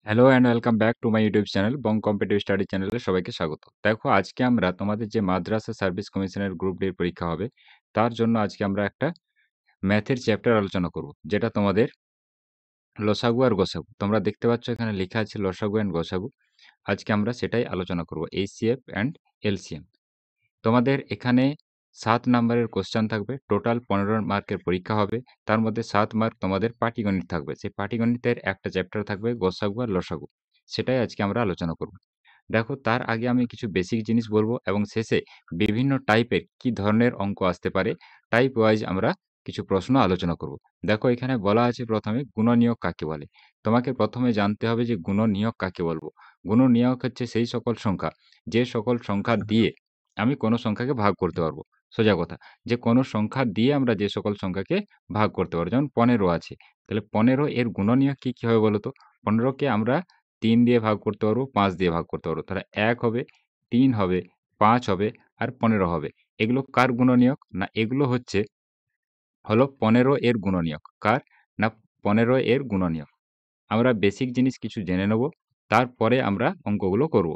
Hello and welcome back to my YouTube channel Bong competitive study চ্যানেলে সবাইকে স্বাগত। দেখো আজকে আমরা তোমাদের যে মাদ্রাসা সার্ভিস কমিশনের গ্রুপ ডি পরীক্ষা হবে তার জন্য আজকে আমরা একটা ম্যাথের চ্যাপ্টার আলোচনা করব, যেটা তোমাদের লসাগু আর গোসাগু। তোমরা দেখতে পাচ্ছ এখানে লেখা আছে লসাগু অ্যান্ড গোসাগু। আজকে আমরা সেটাই আলোচনা করব, এইচসিএফ অ্যান্ড এলসিএম। তোমাদের এখানে ৭ নাম্বারের কোশ্চেন থাকবে। টোটাল ১৫ মার্কের পরীক্ষা হবে। তার মধ্যে ৭ মার্ক তোমাদের পাটিগণিত থাকবে। সেই পাটিগণিতের একটা চ্যাপ্টার থাকবে গোসাগু আর লসাগু। সেটাই আজকে আমরা আলোচনা করব। দেখো তার আগে আমি কিছু বেসিক জিনিস বলবো এবং শেষে বিভিন্ন টাইপের কি ধরনের অঙ্ক আসতে পারে টাইপ ওয়াইজ আমরা কিছু প্রশ্ন আলোচনা করব। দেখো এখানে বলা আছে প্রথমে গুণনীয়ক কাকে বলে। তোমাকে প্রথমে জানতে হবে যে গুণনীয়ক কাকে বলবো। গুণনীয়ক হচ্ছে সেই সকল সংখ্যা, যে সকল সংখ্যা দিয়ে আমি কোনো সংখ্যাকে ভাগ করতে পারবো। সোজা কথা, যে কোনো সংখ্যা দিয়ে আমরা যে সকল সংখ্যাকে ভাগ করতে পারবো। যেমন ১৫ আছে, তাহলে ১৫ এর গুণনীয়ক কি হবে বলো তো? ১৫কে আমরা ৩ দিয়ে ভাগ করতে পারবো, ৫ দিয়ে ভাগ করতে পারবো। তাহলে ১ হবে, ৩ হবে, ৫ হবে আর ১৫ হবে। এগুলো কার গুণনীয়ক? না এগুলো হলো ১৫ এর গুণনীয়ক। কার? না ১৫ এর গুণনীয়ক। আমরা বেসিক জিনিস কিছু জেনে নেব, তারপরে আমরা অঙ্কগুলো করব।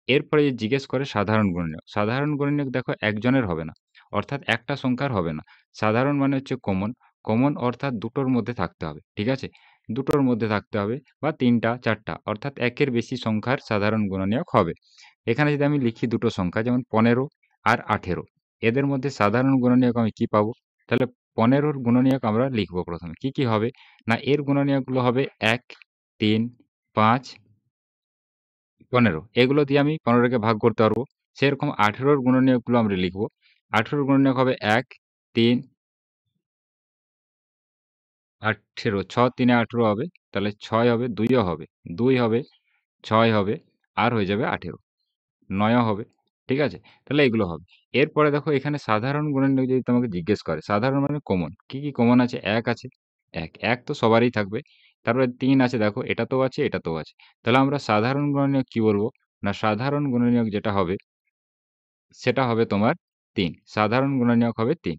এরপরে জিজ্ঞেস করে সাধারণ গুণনীয়ক। সাধারণ গুণনীয়ক দেখো একজনের হবে না, অর্থাৎ একটা সংখ্যার হবে না। সাধারণ মানে হচ্ছে কমন। কমন অর্থাৎ দুটোর মধ্যে থাকতে হবে, ঠিক আছে? দুটোর মধ্যে থাকতে হবে বা ৩টা ৪টা অর্থাৎ একের বেশি সংখ্যার সাধারণ গুণনীয়ক হবে। এখানে যদি আমি লিখি দুটো সংখ্যা যেমন ১৫ আর ১৮, এদের মধ্যে সাধারণ গুণনীয়ক আমি কি পাবো? তাহলে ১৫ র গুণনীয়ক আমরা লিখব প্রথমে। কি হবে? না এর গুণনীয়কগুলো হবে ১, ৩, ৫, ১৫। এগুলো দিয়ে আমি ১৫ কে ভাগ করতে পারবো। সেরকম ১৮ র গুণনীয়কগুলো আমরা লিখব। ১৮ র গুণনীয়ক হবে ১, ৩, ১৮, ৬ ৩ এ ১৮ হবে। তাহলে ৬ হবে, ২ ও হবে, ২ হবে, ৬ হবে, আর হয়ে যাবে ১৮। ৯ ও হবে। ঠিক আছে? তাহলে এগুলো হবে। এরপরে দেখো এখানে সাধারণ গুণনীয়ক যদি তোমাকে জিজ্ঞেস করে, সাধারণ মানে কমন। কি কমন আছে? ১ আছে। ১ তো সবারই থাকবে। তারপরে ৩ আছে দেখো, এটাতেও আছে, এটাতেও আছে। তাহলে আমরা সাধারণ গুণনীয়ক কি বলব? না সাধারণ গুণনীয়ক যেটা হবে সেটা হবে তোমার ৩। সাধারণ গুণনীয়ক হবে ৩।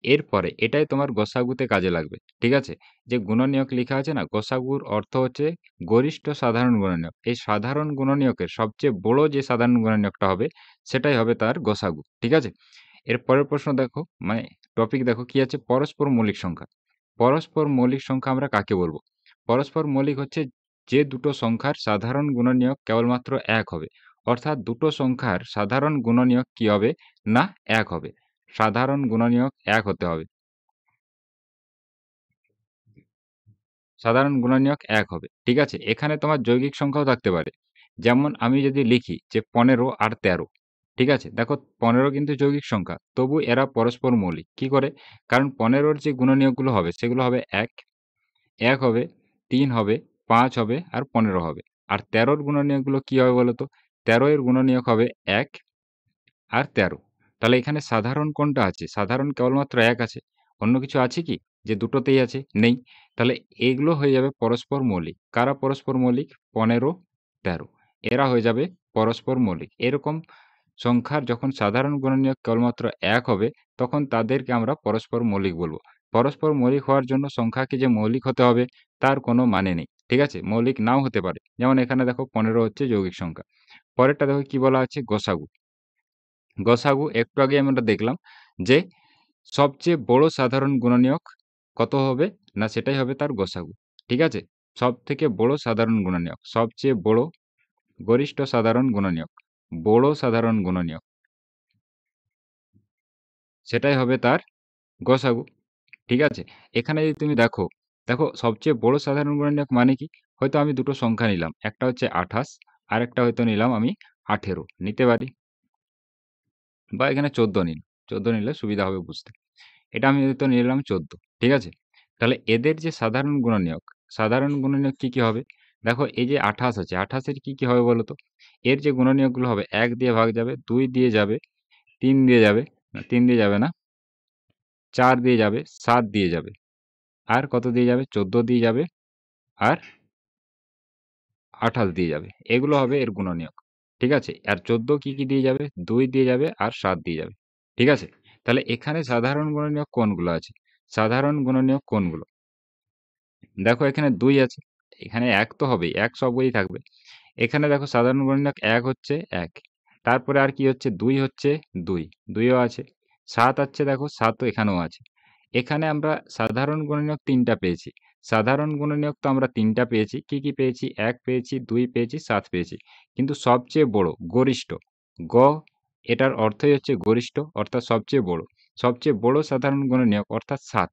এরপরে এটাই তোমার গসাগুতে কাজে লাগবে। ঠিক আছে? যে গুণনীয়ক লিখা আছে না, গসাগুর অর্থ হচ্ছে গরিষ্ঠ সাধারণ গুণনীয়ক। এই সাধারণ গুণনীয়কের সবচেয়ে বড় যে সাধারণ গুণনীয়কটা হবে সেটাই হবে তার গসাগু। ঠিক আছে? এর পরের প্রশ্ন দেখো, মানে টপিক দেখো কি আছে? পরস্পর মৌলিক সংখ্যা। পরস্পর মৌলিক সংখ্যা আমরা কাকে বলবো? পরস্পর মৌলিক হচ্ছে যে দুটো সংখ্যার সাধারণ গুণনীয়ক কেবলমাত্র ১ হবে। অর্থাৎ দুটো সংখ্যার সাধারণ গুণনীয়ক কি হবে? না ১ হবে। সাধারণ গুণনীয়ক ১ হতে হবে। সাধারণ গুণনীয়ক ১ হবে। ঠিক আছে? এখানে তোমার যৌগিক সংখ্যাও থাকতে পারে। যেমন আমি যদি লিখি যে ১৫ আর ১৩, ঠিক আছে? দেখো ১৫ কিন্তু যৌগিক সংখ্যা, তবু এরা পরস্পর মৌলিক। কি করে? কারণ ১৫ র যে গুণনীয়কগুলো হবে সেগুলো হবে ১, ১ হবে, ৩ হবে, ৫ হবে আর ১৫ হবে। আর ১৩ র গুণনীয়কগুলো কি হবে বলো তো? ১৩ এর গুণনীয়ক হবে ১ আর ১৩। তাহলে এখানে সাধারণ কোনটা আছে? সাধারণ কেবলমাত্র ১ আছে। অন্য কিছু আছে কি? যে দুটোতেই আছে? নেই। তাহলে এগুলো হয়ে যাবে পরস্পর মৌলিক। কারা পরস্পর মৌলিক? ১৫, ১৩। এরা হয়ে যাবে পরস্পর মৌলিক। এরকম সংখ্যার যখন সাধারণ গুণনীয়ক কেবলমাত্র ১ হবে, তখন তাদেরকে আমরা পরস্পর মৌলিক বলব। পরস্পর মৌলিক হওয়ার জন্য সংখ্যাকে যে মৌলিক হতে হবে তার কোনো মানে নেই। ঠিক আছে? মৌলিক নাও হতে পারে। যেমন এখানে দেখো ১৫ হচ্ছে যৌগিক সংখ্যা। পরেরটা দেখো কি বলা আছে? গসাগু। গসাগু একটু আগে আমরা দেখলাম যে সবচেয়ে বড় সাধারণ গুণনীয়ক কত হবে? না সেটাই হবে তার গসাগু। ঠিক আছে? সবথেকে বড় সাধারণ গুণনীয়ক, সবচেয়ে বড় গরিষ্ঠ সাধারণ গুণনীয়ক, বড় সাধারণ গুণনীয়ক, সেটাই হবে তার গসাগু। ঠিক আছে? এখানে যদি তুমি দেখো সবচেয়ে বড় সাধারণ গুণনীয়ক মানে কি? হয়তো আমি দুটো সংখ্যা নিলাম। একটা হচ্ছে ২৮, আরেকটা হয়তো নিলাম আমি ১৮ নিতে পারি। বা এখানে ১৪ নিন। ১৪ নিলে সুবিধা হবে বুঝতে। এটা আমি হয়তো নিলাম ১৪। ঠিক আছে? তাহলে এদের যে সাধারণ গুণনীয়ক, সাধারণ গুণনীয়ক কি হবে? দেখো এই যে ২৮ আছে, ২৮ এর কি হবে বলো তো? এর যে গুণনীয়কগুলো হবে ১ দিয়ে ভাগ যাবে, ২ দিয়ে যাবে, ৩ দিয়ে যাবে, না ৩ দিয়ে যাবে না, ৪ দিয়ে যাবে, ৭ দিয়ে যাবে। আর কত দিয়ে যাবে? ১৪ দিয়ে যাবে আর ২৮ দিয়ে যাবে। এগুলো হবে এর গুণনীয়ক। ঠিক আছে? আর ১৪ কি দিয়ে যাবে? ২ দিয়ে যাবে আর ৭ দিয়ে যাবে। ঠিক আছে? তাহলে এখানে সাধারণ গুণনীয়ক কোনগুলো আছে? সাধারণ গুণনীয়ক কোনগুলো? দেখো এখানে ২ আছে। এখানে ১ তো হবেই, ১ সব বইয়েই থাকবে। এখানে দেখো সাধারণ গুণনীয়ক ১ হচ্ছে ১। তারপরে আর কি হচ্ছে ২ হচ্ছে ২, ২ ও আছে। ৭ আছে দেখো ৭ ও এখানেও আছে। এখানে আমরা সাধারণ গুণনীয়ক ৩ টা পেয়েছি। সাধারণ গুণনীয়ক তো আমরা ৩ টা পেয়েছি। কি, কি পেয়েছি? ১ পেয়েছি, ২ পেয়েছি, ৭ পেয়েছি। কিন্তু সবচেয়ে বড়, গরিষ্ঠ, গ এটার অর্থই হচ্ছে গরিষ্ঠ অর্থাৎ সবচেয়ে বড়। সবচেয়ে বড় সাধারণ গুণনীয়ক অর্থাৎ ৭।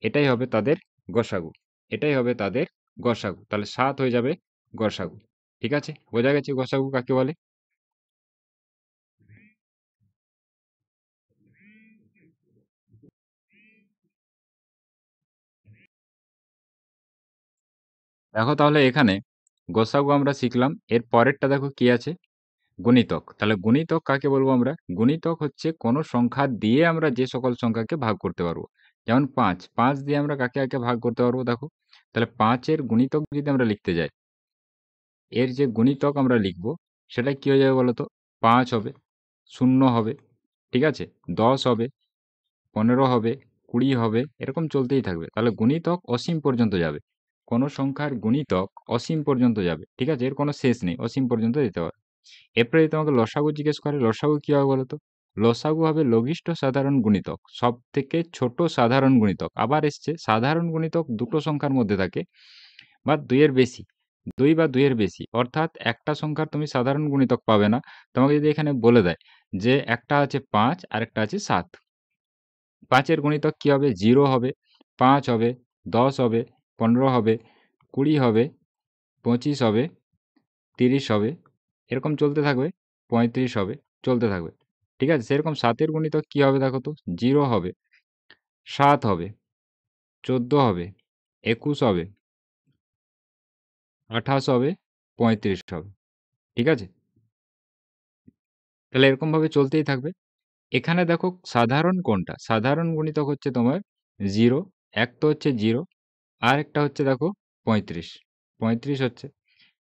এটাই হবে তাদের গসাগু। এটাই হবে তাদের গসাগু। তাহলে ৭ হয়ে যাবে গসাগু। ঠিক আছে? বোঝা গেছে গসাগু কাকে বলে? দেখো তাহলে এখানে গসাগু আমরা শিখলাম। এর পরেরটা দেখো কি আছে? গুণিতক। তাহলে গুণিতক কাকে বলবো আমরা? গুণিতক হচ্ছে কোনো সংখ্যা দিয়ে আমরা যে সকল সংখ্যাকে ভাগ করতে পারবো। যেমন ৫, ৫ দিয়ে আমরা কাকে ভাগ করতে পারবো দেখো? তাহলে ৫ এর গুণিতক যদি আমরা লিখতে যাই, এর যে গুণিতক আমরা লিখব সেটা কি হয়ে যাবে বলো তো? ৫ হবে, ০ হবে, ঠিক আছে? ১০ হবে, ১৫ হবে, ২০ হবে, এরকম চলতেই থাকবে। তাহলে গুণিতক অসীম পর্যন্ত যাবে। কোনো সংখ্যার গুণিতক অসীম পর্যন্ত যাবে। ঠিক আছে? এর কোনো শেষ নেই। অসীম পর্যন্ত যেতে পারে। এরপরে যদি তোমাকে লসাগু জিজ্ঞেস করে, লসাগু কি হবে বলো তো? লসাগু হবে লঘিষ্ঠ সাধারণ গুণিতক। সবথেকে ছোট সাধারণ গুণিতক। আবার এসছে সাধারণ গুণিতক দুটো সংখ্যার মধ্যে থাকে বা ২ এর বেশি। ২ বা ২ এর বেশি। অর্থাৎ একটা সংখ্যার তুমি সাধারণ গুণিতক পাবে না। তোমাকে যদি এখানে বলে দেয় যে একটা আছে ৫ আরেকটা আছে ৭। ৫ এর গুণিতক কি হবে? ০ হবে, ৫ হবে, ১০ হবে, ১৫ হবে, ২০ হবে, ২৫ হবে, ৩০ হবে, এরকম চলতে থাকবে। ৩৫ হবে, চলতে থাকবে। ঠিক আছে? সেরকম ৭ এর গুণিতক কি হবে দেখো তো? ০ হবে, ৭ হবে, ১৪ হবে, ২১ হবে, ২৮ হবে, ৩৫ হবে। ঠিক আছে? তাহলে এরকমভাবে চলতেই থাকবে। এখানে দেখো সাধারণ কোনটা? সাধারণ গুণিতক হচ্ছে তোমার ০, এক তো হচ্ছে ০, আরেকটা হচ্ছে দেখো ৩৫। ৩৫ হচ্ছে।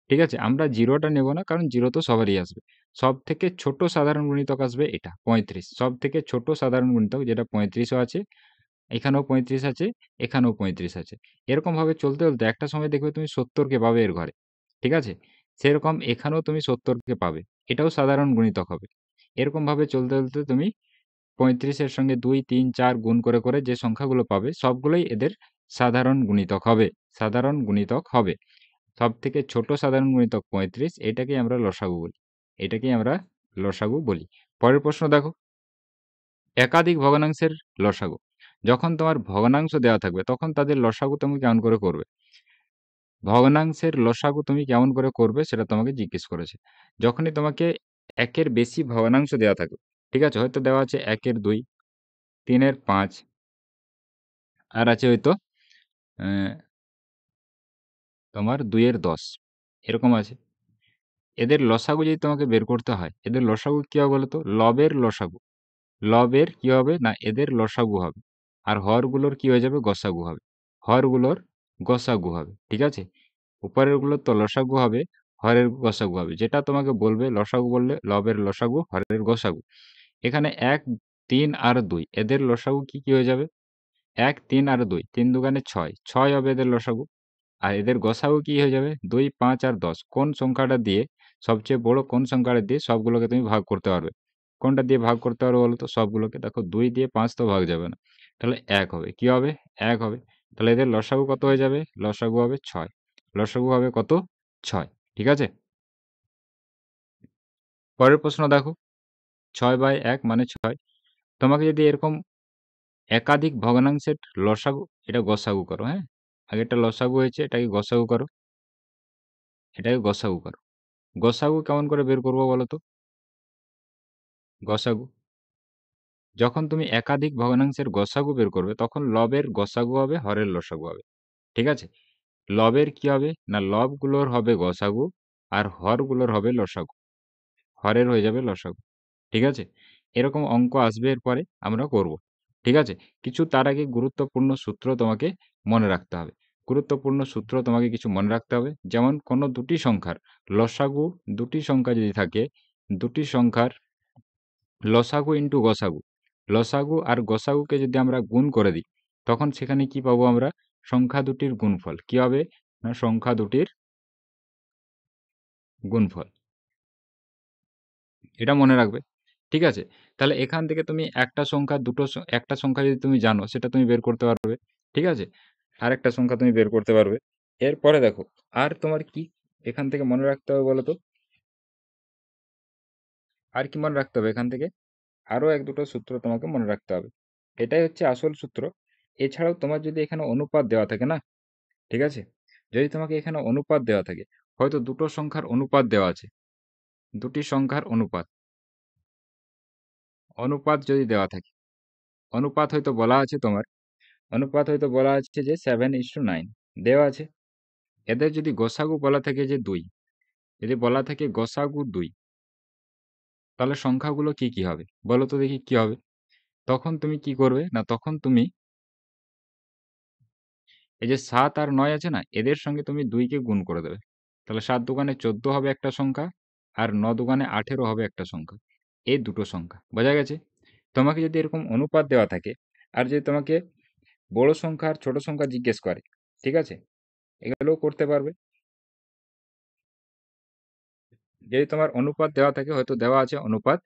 ঠিক আছে? আমরা ০ টা নেব না কারণ ০ তো সবারই আসবে। সবথেকে ছোট সাধারণ গুণিতক আসবে এটা ৩৫। সবথেকে ছোট সাধারণ গুণিতক যেটা ৩৫ ও আছে, এখানেও ৩৫ আছে, এখানেও ৩৫ আছে। এরকমভাবে চলতে, চলতে একটা সময় দেখবে তুমি ৭০ কে পাবে এর ঘরে। ঠিক আছে? সেরকম এখানেও তুমি ৭০ কে পাবে। এটাও সাধারণ গুণিতক হবে। এরকমভাবে চলতে, চলতে তুমি ৩৫ এর সঙ্গে ২, ৩, ৪ গুণ করে, করে যে সংখ্যাগুলো পাবে সবগুলোই এদের সাধারণ গুণিতক হবে। সাধারণ গুণিতক হবে। সবথেকে ছোট সাধারণ গুণিতক ৩৫, এটাকেই আমরা লসাগু বলি। এটাকেই আমরা লসাগু বলি। পরের প্রশ্ন দেখো, একাধিক ভগ্নাংশের লসাগু। যখন তোমার ভগ্নাংশ দেওয়া থাকবে তখন তাদের লসাগু তুমি কেমন করে করবে? ভগ্নাংশের লসাগু তুমি কেমন করে করবে সেটা তোমাকে জিজ্ঞেস করেছে। যখনই তোমাকে ১ এর বেশি ভগ্নাংশ দেওয়া থাকবে, ঠিক আছে? হয়তো দেওয়া আছে ১ এর ২, ৩ এর ৫ আর আছে হয়তো অ্যা তোমার ২ এর ১০, এরকম আছে। এদের লসাগু যদি তোমাকে বের করতে হয়, এদের লসাগু কি হবে বলো তো? লবের লসাগু। লবের কি হবে? না এদের লসাগু হবে। আর হরগুলোর কি হয়ে যাবে? গসাগু হবে। হরগুলোর গসাগু হবে। ঠিক আছে? উপরেরগুলোর তো লসাগু হবে, হরের গসাগু হবে। যেটা তোমাকে বলবে লসাগু বললে লবের লসাগু, হরের গসাগু। এখানে ১, ৩ আর ২ এদের লসাগু কি, কি হয়ে যাবে? ১, ৩ আর ২, ৩ দুগুণে ৬, ৬ হবে এদের লসাগু। আর এদের গসাগু কি হয়ে যাবে? ২, ৫ আর ১০। কোন সংখ্যাটা দিয়ে সবচেয়ে বড় কোন সংখ্যাটা দিয়ে সবগুলোকে তুমি ভাগ করতে পারবে? কোনটা দিয়ে ভাগ করতে পারবে বলো তো সবগুলোকে? দেখো ২ দিয়ে ৫ তো ভাগ যাবে না। তাহলে ১ হবে। কি হবে? ১ হবে। তাহলে এদের লসাগু কত হয়ে যাবে? লসাগু হবে ৬। লসাগু হবে কত? ৬। ঠিক আছে? পরের প্রশ্ন দেখো, ৬/১ মানে ৬। তোমাকে যদি এরকম একাধিক ভগ্নাংশের লসাগু, এটা গসাগু করো, হ্যাঁ? আগেরটা লসাগু হয়েছে, এটাকে গসাগু করো। এটাকে গসাগু করো। গসাগু কেমন করে বের করবো বলো তো? গসাগু। যখন তুমি একাধিক ভগ্নাংশের গসাগু বের করবে তখন লবের গসাগু হবে, হরের লসাগু হবে। ঠিক আছে? লবের কি হবে? না লবগুলোর হবে গসাগু আর হরগুলোর হবে লসাগু। হরের হয়ে যাবে লসাগু। ঠিক আছে? এরকম অঙ্ক আসবে এরপরে আমরা করব। ঠিক আছে? কিছু তার আগে গুরুত্বপূর্ণ সূত্র তোমাকে মনে রাখতে হবে। গুরুত্বপূর্ণ সূত্র তোমাকে কিছু মনে রাখতে হবে। যেমন কোনো দুটি সংখ্যার লসাগু, দুটি সংখ্যা যদি থাকে, দুটি সংখ্যার লসাগু ইন্টু গসাগু। লসাগু আর গসাগুকে যদি আমরা গুণ করে দিই, তখন সেখানে কি পাবো আমরা? সংখ্যা দুটির গুণফল। কি হবে? না সংখ্যা দুটির গুণফল। এটা মনে রাখবে। ঠিক আছে? তাহলে এখান থেকে তুমি একটা সংখ্যা একটা সংখ্যা যদি তুমি জানো সেটা তুমি বের করতে পারবে। ঠিক আছে? আরেকটা সংখ্যা তুমি বের করতে পারবে। এরপরে দেখো আর তোমার কি এখান থেকে মনে রাখতে হবে বলো তো? আর কি মনে রাখতে হবে এখান থেকে? আরো ১-২ টো সূত্র তোমাকে মনে রাখতে হবে। এটাই হচ্ছে আসল সূত্র। এছাড়াও তোমার যদি এখানে অনুপাত দেওয়া থাকে না? ঠিক আছে? যদি তোমাকে এখানে অনুপাত দেওয়া থাকে, হয়তো ২ টো সংখ্যার অনুপাত দেওয়া আছে। ২টি সংখ্যার অনুপাত। অনুপাত যদি দেওয়া থাকে, অনুপাত হয়তো বলা আছে তোমার, অনুপাত হয়তো বলা আছে যে 7:9 দেওয়া আছে। এদের যদি গসাগু বলা থাকে যে ২, যদি বলা থাকে গসাগু ২, তাহলে সংখ্যাগুলো কি, কি হবে? বলো তো দেখি কি হবে? তখন তুমি কি করবে? না তখন তুমি এই যে ৭ আর ৯ আছে না? এদের সঙ্গে তুমি ২ কে গুণ করে দেবে। তাহলে ৭ দুগুণে ১৪ হবে একটা সংখ্যা, আর ৯ দুগুণে ১৮ হবে একটা সংখ্যা। এই দুটো সংখ্যা। বোঝা গেছে? তোমাকে যদি এরকম অনুপাত দেওয়া থাকে, আর যদি তোমাকে বড় সংখ্যা আর ছোট সংখ্যা জিজ্ঞেস করে, ঠিক আছে? এগুলোও করতে পারবে। যদি তোমার অনুপাত দেওয়া থাকে, হয়তো দেওয়া আছে অনুপাত,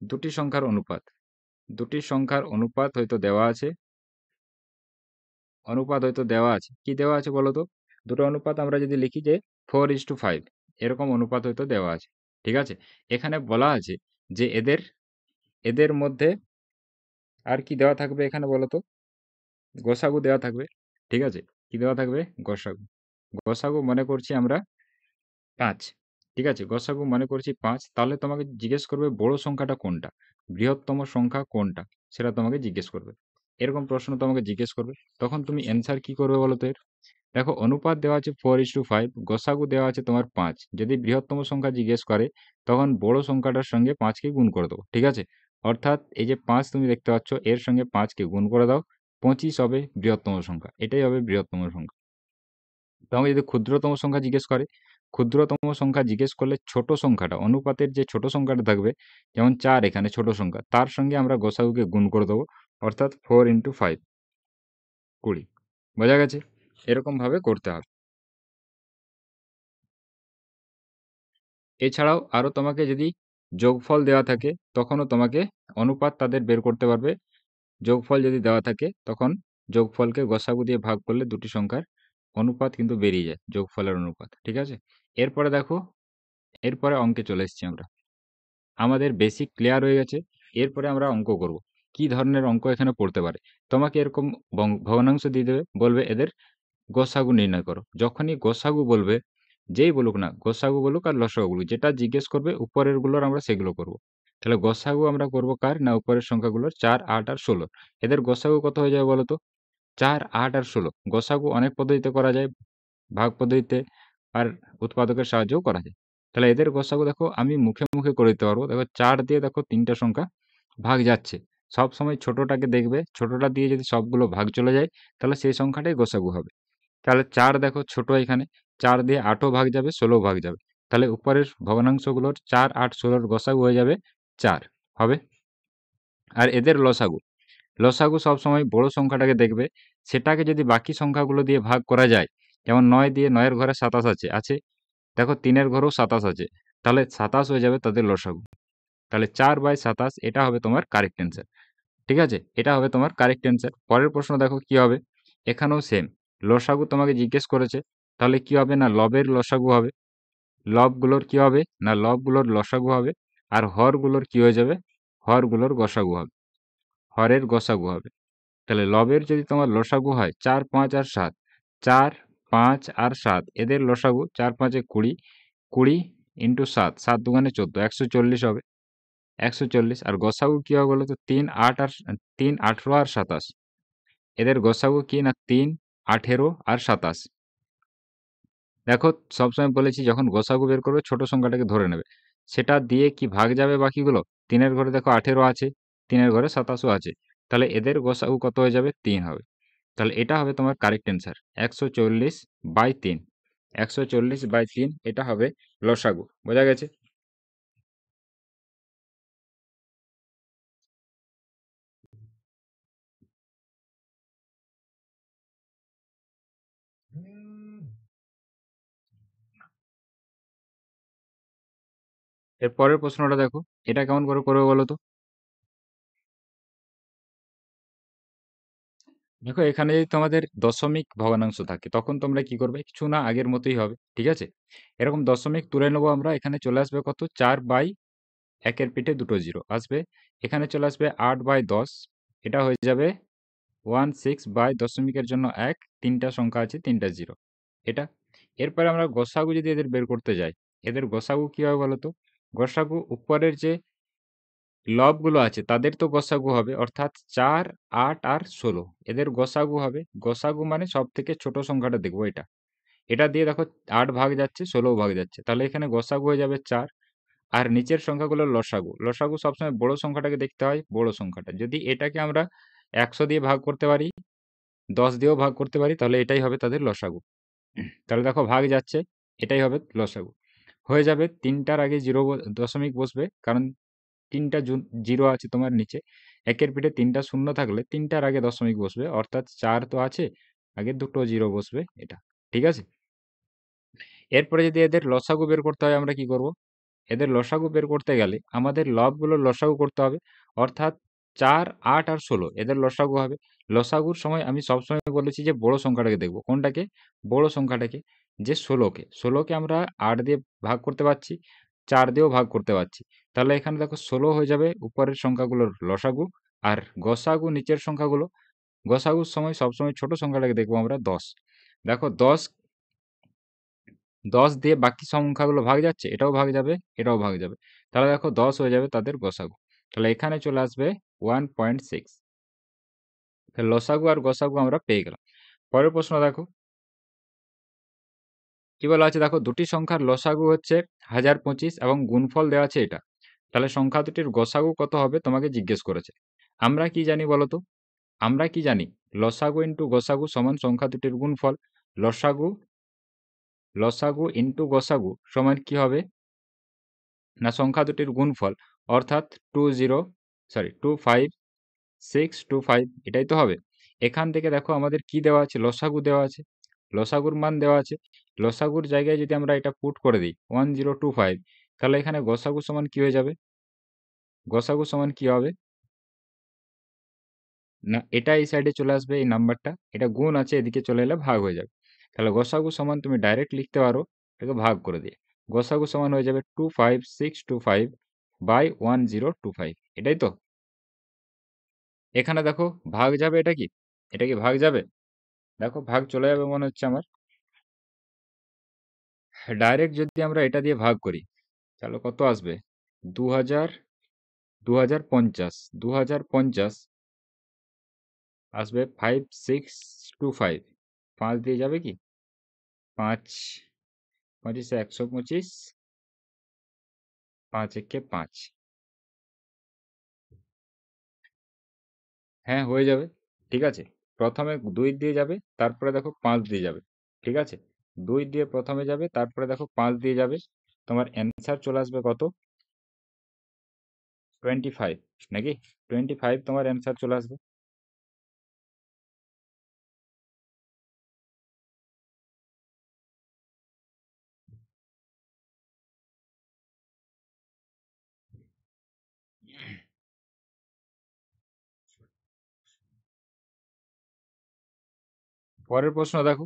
২টি সংখ্যার অনুপাত। ২টি সংখ্যার অনুপাত হয়তো দেওয়া আছে, অনুপাত হয়তো দেওয়া আছে। কি দেওয়া আছে বলো তো? দুটো অনুপাত আমরা যদি লিখি যে 4:5 এরকম অনুপাত হয়তো দেওয়া আছে। ঠিক আছে? এখানে বলা আছে যে এদের এদের মধ্যে আর কি দেওয়া থাকবে এখানে বলো তো? গসাগু দেওয়া থাকবে। ঠিক আছে? কি দেওয়া থাকবে? গসাগু। গসাগু মনে করছি আমরা ৫। ঠিক আছে? গসাগু মনে করছি ৫। তাহলে তোমাকে জিজ্ঞেস করবে বড় সংখ্যাটা কোনটা? বৃহত্তম সংখ্যা কোনটা? সেটা তোমাকে জিজ্ঞেস করবে। এরকম প্রশ্ন তোমাকে জিজ্ঞেস করবে। তখন তুমি অ্যান্সার কি করবে বলো তো এর? দেখো অনুপাত দেওয়া আছে 4:5, গসাগু দেওয়া আছে তোমার ৫। যদি বৃহত্তম সংখ্যা জিজ্ঞেস করে, তখন বড় সংখ্যাটার সঙ্গে ৫ কে গুণ করে দেবো। ঠিক আছে? অর্থাৎ এই যে ৫ তুমি দেখতে পাচ্ছ, এর সঙ্গে ৫ কে গুণ করে দাও। ২৫ হবে বৃহত্তম সংখ্যা। এটাই হবে বৃহত্তম সংখ্যা। তোমাকে যদি ক্ষুদ্রতম সংখ্যা জিজ্ঞেস করে, ক্ষুদ্রতম সংখ্যা জিজ্ঞেস করলে ছোট সংখ্যাটা, অনুপাতের যে ছোট সংখ্যাটা থাকবে, যেমন ৪ এখানে ছোট সংখ্যা, তার সঙ্গে আমরা গসাগুকে গুণ করে দেবো। অর্থাৎ 4 × 5 20। বোঝা গেছে? এরকমভাবে করতে হবে। এছাড়াও আরো তোমাকে যদি যোগফল দেওয়া থাকে, তখনও তোমাকে অনুপাত তাদের বের করতে পারবে। যোগফল যদি দেওয়া থাকে, তখন যোগফলকে গসাগু দিয়ে ভাগ করলে দুটি সংখ্যার অনুপাত কিন্তু বেরিয়ে যায়, যোগফলের অনুপাত। ঠিক আছে? এরপরে দেখো, এরপরে অঙ্কে চলে এসেছি আমরা। আমাদের বেসিক ক্লিয়ার হয়ে গেছে। এরপরে আমরা অঙ্ক করব। কি ধরনের অঙ্ক এখানে পড়তে পারে? তোমাকে এরকম ভগ্নাংশ দিয়ে দেবে, বলবে এদের গসাগু নির্ণয় করো। যখনই গসাগু বলবে, যেই বলুক না, গসাগু বলুক আর লসাগু বলুক, যেটা জিজ্ঞেস করবে উপরের গুলোর আমরা সেগুলো করব। তাহলে গসাগু আমরা করব কার? না উপরের সংখ্যাগুলোর ৪, ৮ আর ১৬। এদের গসাগু কত হয়ে যাবে বলো তো? ৪, ৮ আর ১৬। গসাগু অনেক পদ্ধতিতে করা যায়, ভাগ পদ্ধতিতে, আর উৎপাদকের সাহায্যেও করা যায়। তাহলে এদের গসাগু দেখো আমি মুখে, মুখে করে দিতে পারবো। দেখো ৪ দিয়ে দেখো ৩টা সংখ্যা ভাগ যাচ্ছে। সবসময় ছোটটাকে দেখবে, ছোটটা দিয়ে যদি সবগুলো ভাগ চলে যায়, তাহলে সেই সংখ্যাটাই গসাগু হবে। তাহলে ৪ দেখো ছোট এখানে, ৪ দিয়ে ৮ ও ভাগ যাবে, ১৬ ও ভাগ যাবে। তাহলে উপরের ভগ্নাংশগুলোর ৪, ৮, ১৬ র গসাগু হয়ে যাবে ৪ হবে। আর এদের লসাগু, লসাগু সবসময় বড় সংখ্যাটাকে দেখবে, সেটাকে যদি বাকি সংখ্যাগুলো দিয়ে ভাগ করা যায়, যেমন ৯ দিয়ে ৯ এর ঘরে ২৭ আছে, দেখো ৩ এর ঘরেও ২৭ আছে, তাহলে ২৭ হয়ে যাবে তাদের লসাগু। তাহলে ৪/২৭ এটা হবে তোমার কারেক্ট অ্যান্সার। ঠিক আছে? এটা হবে তোমার কারেক্ট অ্যান্সার। পরের প্রশ্ন দেখো কি হবে? এখানেও সেম। লসাগু তোমাকে জিজ্ঞেস করেছে। তাহলে কি হবে? না লবের লসাগু হবে। লবগুলোর কি হবে? না লবগুলোর লসাগু হবে। আর হরগুলোর কি হয়ে যাবে? হরগুলোর গসাগু হবে। হরের গসাগু হবে। তাহলে লবের যদি তোমার লসাগু হয় ৪, ৫ আর ৭, ৪, ৫ আর ৭ এদের লসাগু ৪, ৫ এ ২০, ২০ × ৭, ৭ দুগুণে ১৪, ১৪০ হবে। ১৪০। আর গসাগু কি হবে বলো তো? ৩, ৮ আর ৩, ১৮ আর ২৭। এদের গসাগু কি? না ৩, ১৮ আর ২৭। দেখো সবসময় বলেছি যখন গসাগু বের করবে ছোট সংখ্যাটাকে ধরে নেবে। সেটা দিয়ে কি ভাগ যাবে বাকিগুলো? ৩ এর ঘরে দেখো ১৮ আছে, ৩ এর ঘরে ২৭ ও আছে। তাহলে এদের গসাগু কত হয়ে যাবে? ৩ হবে। তাহলে এটা হবে তোমার কারেক্ট অ্যান্সার। ১৪০/৩। ১৪০/৩ এটা হবে লসাগু। বোঝা গেছে? এর পরের প্রশ্নটা দেখো, এটা কেমন করে করবে বলো তো? দেখো এখানে যদি তোমাদের দশমিক ভগ্নাংশ থাকে তখন তোমরা কি করবে, কিছু না আগের মতোই হবে, ঠিক আছে। এরকম দশমিক তুলে নেবো আমরা, এখানে চলে আসবে কত, 4/1 পিঠে দুটো জিরো আসবে, এখানে চলে আসবে 8/10, এটা হয়ে যাবে 16/দশমিকের জন্য 1, তিনটা সংখ্যা আছে, তিনটা জিরো, এটা। এরপরে আমরা গসাগু যদি এদের বের করতে যাই, এদের গসাগু কি হবে বলো তো? গসাগু উপরের যে লবগুলো আছে তাদের তো গসাগু হবে, অর্থাৎ 4, 8 আর 16, এদের গসাগু হবে। গসাগু মানে সব থেকে ছোট সংখ্যাটা দেখবো, এটা। এটা দিয়ে দেখো 8 ভাগ যাচ্ছে, 16 ভাগ যাচ্ছে, তাহলে এখানে গসাগু হয়ে যাবে 4। আর নিচের সংখ্যাগুলো লসাগু, লসাগু সবসময় বড় সংখ্যাটাকে দেখতে হয়, বড় সংখ্যাটা। যদি এটাকে আমরা 100 দিয়ে ভাগ করতে পারি, 10 দিয়েও ভাগ করতে পারি, তাহলে এটাই হবে তাদের লসাগু। তাহলে দেখো ভাগ যাচ্ছে, এটাই হবে লসাগু। হয়ে যাবে, তিনটার আগে জিরো দশমিক বসবে, কারণ তিনটা জিরো আছে তোমার নিচে, একের পিঠে তিনটা শূন্য থাকলে তিনটার আগে দশমিক বসবে, অর্থাৎ 4 তো আছে, আগে দুটো জিরো বসবে, এটা। ঠিক আছে। এরপরে যদি এদের লসাগু বের করতে হয় আমরা কি করব? এদের লসাগু বের করতে গেলে আমাদের লবগুলোর লসাগু করতে হবে, অর্থাৎ 4, 8 আর 16 এদের লসাগু হবে। লসাগুর সময় আমি সবসময় বলেছি যে বড় সংখ্যাটাকে দেখব, কোনটাকে? বড় সংখ্যাটাকে, যে 16কে। 16কে আমরা 8 দিয়ে ভাগ করতে পারছি, 4 দিয়েও ভাগ করতে পারছি, তাহলে এখানে দেখো 16 হয়ে যাবে উপরের সংখ্যাগুলোর লসাগু, আর গসাগু নিচের সংখ্যাগুলো। গসাগুর সময় সবসময় ছোট সংখ্যাটাকে দেখবো আমরা, 10। দেখো 10 দিয়ে বাকি সংখ্যাগুলো ভাগ যাচ্ছে, এটাও ভাগ যাবে, এটাও ভাগ যাবে, তাহলে দেখো 10 হয়ে যাবে তাদের গসাগু। তাহলে এখানে চলে আসবে 1.6। তাহলে লসাগু আর গসাগু আমরা পেয়ে গেলাম। পরের প্রশ্ন দেখো, কি বলা আছে দেখো, দুটি সংখ্যার লসাগু হচ্ছে 1025 এবং গুণফল দেওয়া আছে এটা, তাহলে সংখ্যা দুটির গসাগু কত হবে তোমাকে জিজ্ঞেস করেছে। আমরা কি জানি বলো তো? আমরা কি জানি, লসাগু ইন্টু গসাগু সমান সংখ্যা দুটির গুণফল। লসাগু লসাগু ইন্টু গসাগু সমান কি হবে না, সংখ্যা দুটির গুণফল, অর্থাৎ 25 এটাই তো হবে। এখান থেকে দেখো আমাদের কি দেওয়া আছে, লসাগু দেওয়া আছে, লসাগুর মান দেওয়া আছে। লসাগুর জায়গায় যদি আমরা এটা পুট করে দিই 1025, তাহলে এখানে গসাগু সমান কি হয়ে যাবে? গসাগু সমান কি হবে না, এটা এই সাইডে চলে আসবে, এই নাম্বারটা, এটা গুণ আছে, এদিকে চলে এলে ভাগ হয়ে যাবে। তাহলে গসাগু সমান তুমি ডাইরেক্ট লিখতে পারো এটাকে ভাগ করে দিয়ে, গসাগু সমান হয়ে যাবে 25625/1025, এটাই তো। এখানে দেখো ভাগ যাবে, এটা কি, এটা কি ভাগ যাবে? দেখো ভাগ চলে যাবে মনে হচ্ছে আমার। ডাইরেক্ট যদি আমরা এটা দিয়ে ভাগ করি, তাহলে কত আসবে? 2000, 2050, 2050 আসবে 5625, 5 দিয়ে যাবে কি, 5, 25, 125, 5 একে 5, হ্যাঁ হয়ে যাবে, ঠিক আছে। প্রথমে 2 দিয়ে যাবে, তারপরে দেখো 5 দিয়ে যাবে, ঠিক আছে। 2 দিয়ে প্রথমে যাবে, তারপরে দেখো 5 দিয়ে যাবে, তোমার অ্যান্সার চলে আসবে কত, 25, নাকি? 25 তোমার অ্যান্সার চলে আসবে। পরের প্রশ্ন দেখো,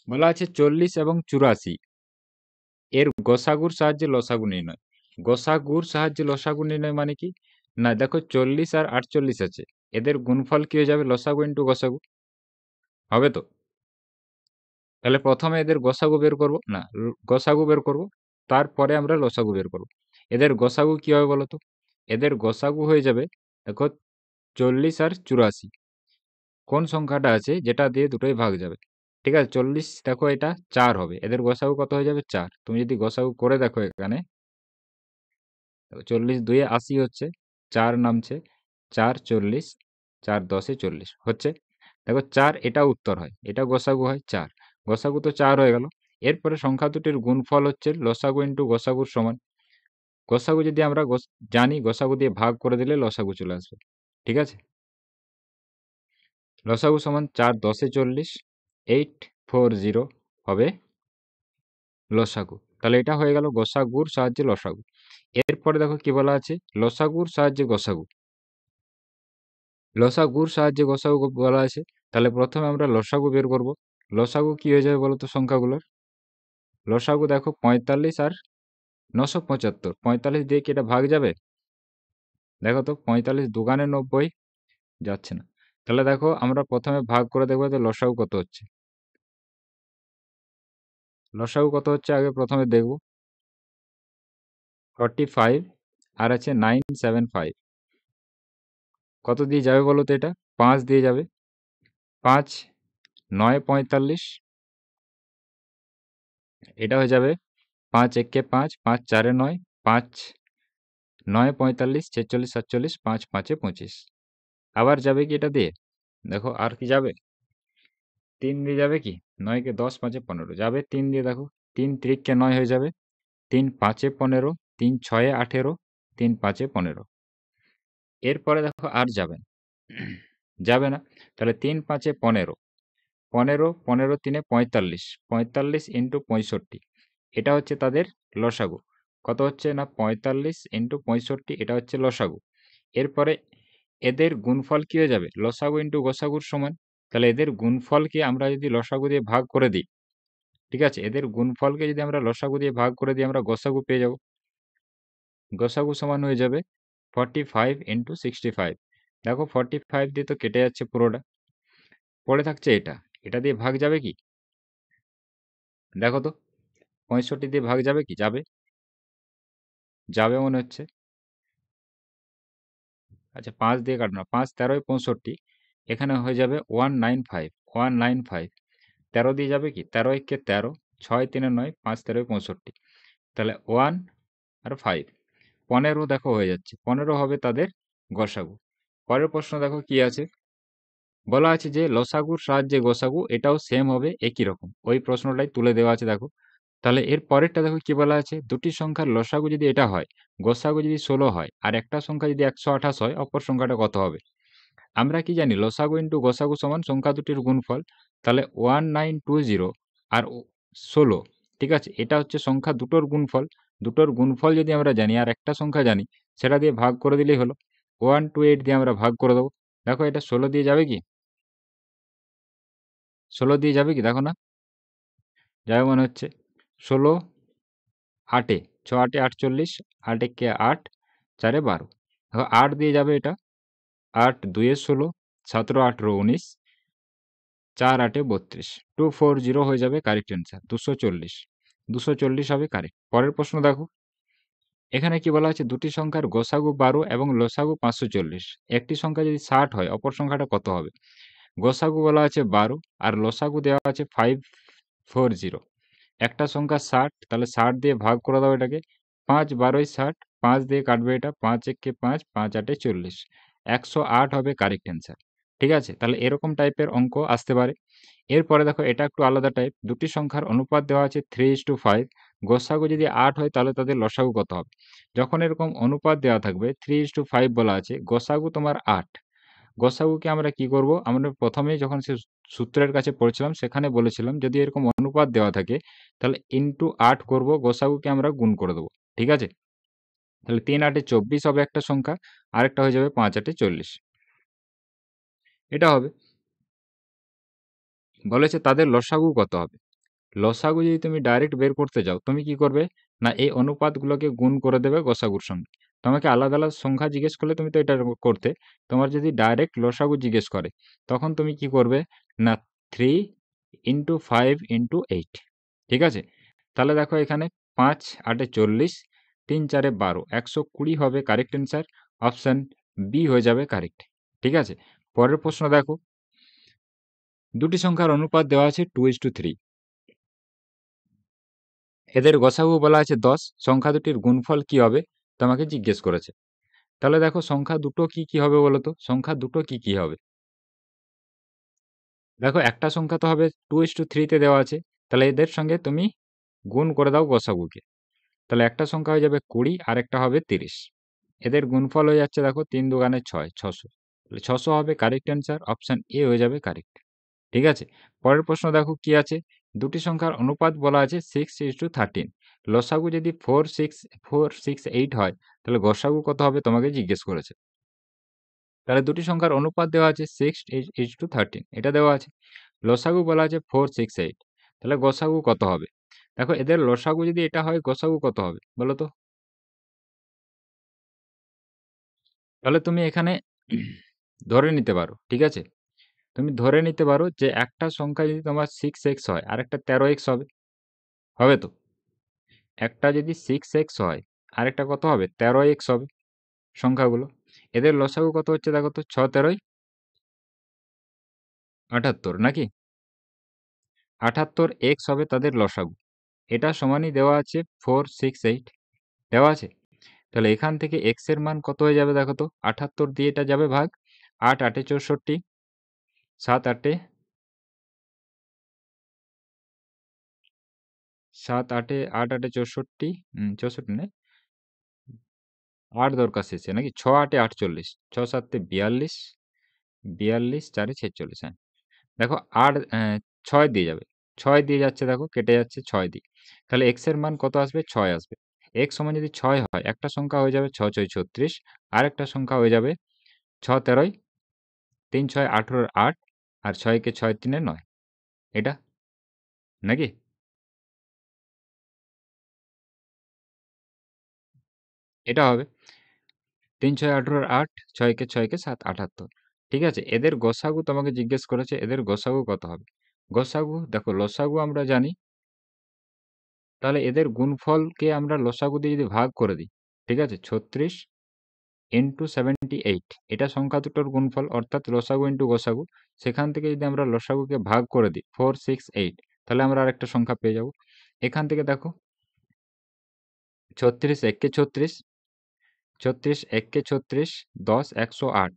বলা আছে 40 এবং 84 এর গসাগুর সাহায্যে লসাগু নির্ণয়। গসাগুর সাহায্যে লসাগু নির্ণয় মানে কি, না দেখো 40 আর 48 আছে, এদের গুণফল কি হয়ে যাবে, লসাগু ইন্টু গসাগু হবে তো। তাহলে প্রথমে এদের গসাগু বের করব, না গসাগু বের করব, তারপরে আমরা লসাগু বের করব। এদের গসাগু কি হবে বলো তো? এদের গসাগু হয়ে যাবে, দেখো 40 আর 84, কোন সংখ্যাটা আছে যেটা দিয়ে দুটোই ভাগ যাবে, ঠিক আছে। 40 দেখো এটা 4 হবে, এদের গসাগু কত হয়ে যাবে, 4। তুমি যদি গসাগু করে দেখো এখানে, 40 2 80 হচ্ছে, 4 নামছে, 4 40, 4 10 40 হচ্ছে। দেখো 4, এটা উত্তর হয়, এটা গসাগু হয় 4, গসাগু তো 4 হয়ে গেল। এরপরে সংখ্যা দুটির গুণফল হচ্ছে লসাগু ইন্টু গসাগুর সমান। গসাগু যদি আমরা জানি, গসাগু দিয়ে ভাগ করে দিলে লসাগু চলে আসবে, ঠিক আছে। লসাগু সমান 4 10 40, 840 হবে লসাগু। তাহলে এটা হয়ে গেল গসাগুর সাহায্যে লসাগু। এরপরে দেখো কি বলা আছে, লসাগুর সাহায্যে গসাগু। লসাগুর সাহায্যে গসাগু বলা আছে, তাহলে প্রথমে আমরা লসাগু বের করব। লসাগু কি হয়ে যাবে বলো তো সংখ্যাগুলোর? লসাগু দেখো 45 আর 975, 45 দিয়ে কি এটা ভাগ যাবে? দেখো তো 45 দুগানে 90, যাচ্ছে না। তাহলে দেখো আমরা প্রথমে ভাগ করে দেখবো যে লসাগু কত হচ্ছে। লসাগু কত হচ্ছে আগে প্রথমে দেখব। 45 আর আছে 975, কত দিয়ে যাবে বলো তো? এটা 5 দিয়ে যাবে। 5 9 45, এটা হয়ে যাবে 5 একে 5, 5 চারে 9, 5 9 45, 46 47, 5 5 25। আবার যাবে কি এটা দিয়ে? দেখো আর কি যাবে? 3 দিয়ে যাবে কি? 9 কে 10, 5 15 যাবে 3 দিয়ে। দেখো 3 3 9 হয়ে যাবে, 3 5 15, 3 6 18, 3 5 15। এরপরে দেখো আর যাবে না, যাবে না। তাহলে 3 5 15, 15 15 3 45, 45 ইন্টু 65, এটা হচ্ছে তাদের লসাগু। কত হচ্ছে না 45 ইন্টু 65, এটা হচ্ছে লসাগু। এরপরে এদের গুণফল কি হয়ে যাবে? লসাগু ইন্টু গসাগুর সমান। তাহলে এদের গুণফলকে আমরা যদি লসাগু দিয়ে ভাগ করে দিই, ঠিক আছে, এদের গুণফলকে যদি আমরা লসাগু দিয়ে ভাগ করে দিই, আমরা গসাগু পেয়ে যাব। গসাগু সমান হয়ে যাবে 45 ইন্টু 65। দেখো 45 দিয়ে তো কেটে যাচ্ছে পুরোটা, পড়ে থাকছে এটা। এটা দিয়ে ভাগ যাবে কি? দেখো তো 65 দিয়ে ভাগ যাবে কি? যাবে, যাবে মনে হচ্ছে। আচ্ছা 5 দিয়ে কাটো না, 5 13 65, এখানে হয়ে যাবে 195, 195। 13 দিয়ে যাবে কি? 13 একে 13, 6 3 9, 5 13 65, তাহলে 1 আর 5 15 দেখো হয়ে যাচ্ছে। 15 হবে তাদের গসাগু। পরের প্রশ্ন দেখো কি আছে, বলা আছে যে লসাগুর সাহায্যে গসাগু, এটাও সেম হবে, একই রকম ওই প্রশ্নটাই তুলে দেওয়া আছে। দেখো তাহলে এর পরেরটা দেখো কি বলা আছে, দুটি সংখ্যার লসাগু যদি এটা হয়, গসাগু যদি 16 হয়, আর একটা সংখ্যা যদি 128 হয়, অপর সংখ্যাটা কত হবে? আমরা কি জানি লসাগু ইন্টু গসাগু সমান সংখ্যা দুটির গুণফল। তাহলে 1920 আর 16, ঠিক আছে, এটা হচ্ছে সংখ্যা দুটোর গুণফল। দুটোর গুণফল যদি আমরা জানি আর একটা সংখ্যা জানি, সেটা দিয়ে ভাগ করে দিলেই হলো। 128 দিয়ে আমরা ভাগ করে দেবো। দেখো এটা 16 দিয়ে যাবে কি? 16 দিয়ে যাবে কি? দেখো না, যাবে মনে হচ্ছে। 16 8 6 8 48, 8 একে 8, 4 12। দেখো 8 দিয়ে যাবে এটা, 8 2 16, 17 18 19, 4 8 32, 240 হয়ে যাবে কারেক্ট অ্যান্সার। 240, 240 হবে কারেক্ট। পরের প্রশ্ন দেখো, এখানে কি বলা আছে, দুটি সংখ্যার গসাগু 12 এবং লসাগু 540। একটি সংখ্যা যদি 60 হয়, অপর সংখ্যাটা কত হবে? গসাগু বলা আছে 12 আর লসাগু দেওয়া আছে 540। একটা সংখ্যা 60, তাহলে 60 দিয়ে ভাগ করে দাও এটাকে। 5 12 60, 5 দিয়ে কাটবে এটা, 5 একে 5, 5 8 40, 108 হবে কারেক্ট অ্যান্সার। ঠিক আছে, তাহলে এরকম টাইপের অঙ্ক আসতে পারে। এরপরে দেখো এটা একটু আলাদা টাইপ, দুটি সংখ্যার অনুপাত দেওয়া আছে 3:5, গসাগু যদি 8 হয়, তাহলে তাদের লসাগু কত হবে? যখন এরকম অনুপাত দেওয়া থাকবে 3:5 বলা আছে, গসাগু তোমার 8, গসাগুকে আমরা কি করব? আমরা প্রথমেই যখন সে সূত্রের কাছে পড়ছিলাম, সেখানে বলেছিলাম যদি এরকম অনুপাত দেওয়া থাকে, তাহলে ইনটু 8 করব, গসাগুকে আমরা গুণ করে দেবো। ঠিক আছে, তাহলে 3 8 24 হবে একটা সংখ্যা, আরেকটা হয়ে যাবে 5 8 40, এটা হবে। বলেছে তাদের লসাগু কত হবে। লসাগু যদি তুমি ডাইরেক্ট বের করতে যাও, তুমি কি করবে? না এই অনুপাতগুলোকে গুণ করে দেবে গসাগুর সঙ্গে। তোমাকে আলাদা আলাদা সংখ্যা জিজ্ঞেস করলে তুমি তো এটা করতে। তোমার যদি ডাইরেক্ট লসাগু জিজ্ঞেস করে, তখন তুমি কি করবে? না 3 ইন্টু 5 ইন্টু 8। ঠিক আছে, তাহলে দেখো এখানে 5 8 40, 3 4 12, 120 হবে কারেক্ট অ্যান্সার। অপশান বি হয়ে যাবে কারেক্ট। ঠিক আছে, পরের প্রশ্ন দেখো, দুটি সংখ্যার অনুপাত দেওয়া আছে 2:3, এদের গসাগু বলা আছে 10, সংখ্যা দুটির গুণফল কি হবে তোমাকে জিজ্ঞেস করেছে। তাহলে দেখো সংখ্যা দুটো কি কি হবে বলো তো? সংখ্যা দুটো কি কি হবে? দেখো একটা সংখ্যা তো হবে 2:3 তে দেওয়া আছে, তাহলে এদের সঙ্গে তুমি গুণ করে দাও গসাগুকে। তাহলে একটা সংখ্যা হয়ে যাবে 20 আর একটা হবে 30। এদের গুণফল হয়ে যাচ্ছে দেখো 3 দুগুণে 6, 600। তাহলে 600 হবে কারেক্ট অ্যান্সার। অপশন এ হয়ে যাবে কারেক্ট। ঠিক আছে, পরের প্রশ্ন দেখো কি আছে, দুটি সংখ্যার অনুপাত বলা আছে 6:13। লসাগু যদি 468 হয়, তাহলে গসাগু কত হবে তোমাকে জিজ্ঞেস করেছে। তাহলে দুটি সংখ্যার অনুপাত দেওয়া আছে 6:13, এটা দেওয়া আছে। লসাগু বলা আছে 468, তাহলে গসাগু কত হবে? দেখো এদের লসাগু যদি এটা হয়, গসাগু কত হবে বলো তো? তাহলে তুমি এখানে ধরে নিতে পারো, ঠিক আছে? তুমি ধরে নিতে পারো যে একটা সংখ্যা যদি তোমার 6x হয় আর একটা 13x হবে, হবে তো? একটা যদি 6x হয় আর একটা কত হবে? 13x হবে সংখ্যাগুলো। এদের লসাগু কত হচ্ছে দেখো তো? 6 13 78 নাকি? 78x হবে তাদের লসাগু। এটা সমানই দেওয়া আছে 468, দেওয়া আছে। তাহলে এখান থেকে x এর মান কত হয়ে যাবে দেখো তো? 78 দিয়ে এটা যাবে ভাগ, 8 8 64, 7 8 7 8 8 8 64, 64 নয়, 8 দরকার শেষে নাকি? 6 8 48, 6 7 42, 42 4 46, হ্যাঁ। দেখো 8 6 দিয়ে যাবে, 6 দিয়ে যাচ্ছে, দেখো কেটে যাচ্ছে 6 দিয়ে। তাহলে x এর মান কত আসবে? 6 আসবে। x সমান যদি 6 হয়, একটা সংখ্যা হয়ে যাবে 6 6 36, আর একটা সংখ্যা হয়ে যাবে 6 13 3 6 18 8, আর 6 কে 6 3 9, এটা নাকি? এটা হবে 3 6 18 8, 6 কে 6 কে 7 78। ঠিক আছে, এদের গসাগু তোমাকে জিজ্ঞেস করেছে, এদের গসাগু কত হবে? গসাগু দেখো, লসাগু আমরা জানি, তাহলে এদের গুণফলকে আমরা লসাগু দিয়ে যদি ভাগ করে দিই, ঠিক আছে, 36 ইন্টু 78, এটা সংখ্যা দুটোর গুণফল, অর্থাৎ লসাগু ইন্টু গসাগু। সেখান থেকে যদি আমরা লসাগুকে ভাগ করে দিই 468, তাহলে আমরা আরেকটা সংখ্যা পেয়ে যাব। এখান থেকে দেখো 36 1 কে 36, 36 1 কে 36, 10 108,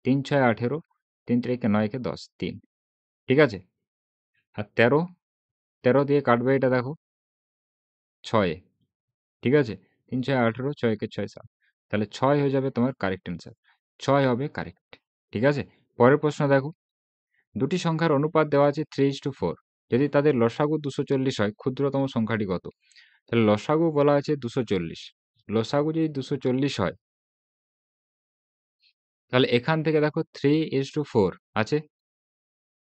3 6 18, 3 3 9 কে 10 3, ঠিক আছে। আর 13, 13 দিয়ে কাটবে এটা দেখো 6, ঠিক আছে। 3 6 18, 6 কে 6 7, তাহলে 6 হয়ে যাবে তোমার কারেক্ট অ্যান্সার। 6 হবে কারেক্ট, ঠিক আছে। পরের প্রশ্ন দেখো, দুটি সংখ্যার অনুপাত দেওয়া আছে 3:4। যদি তাদের লসাগু 240 হয়, ক্ষুদ্রতম সংখ্যাটি কত? তাহলে লসাগু বলা আছে 240। লসাগু যদি 240 হয়, তাহলে এখান থেকে দেখো 3:4 আছে,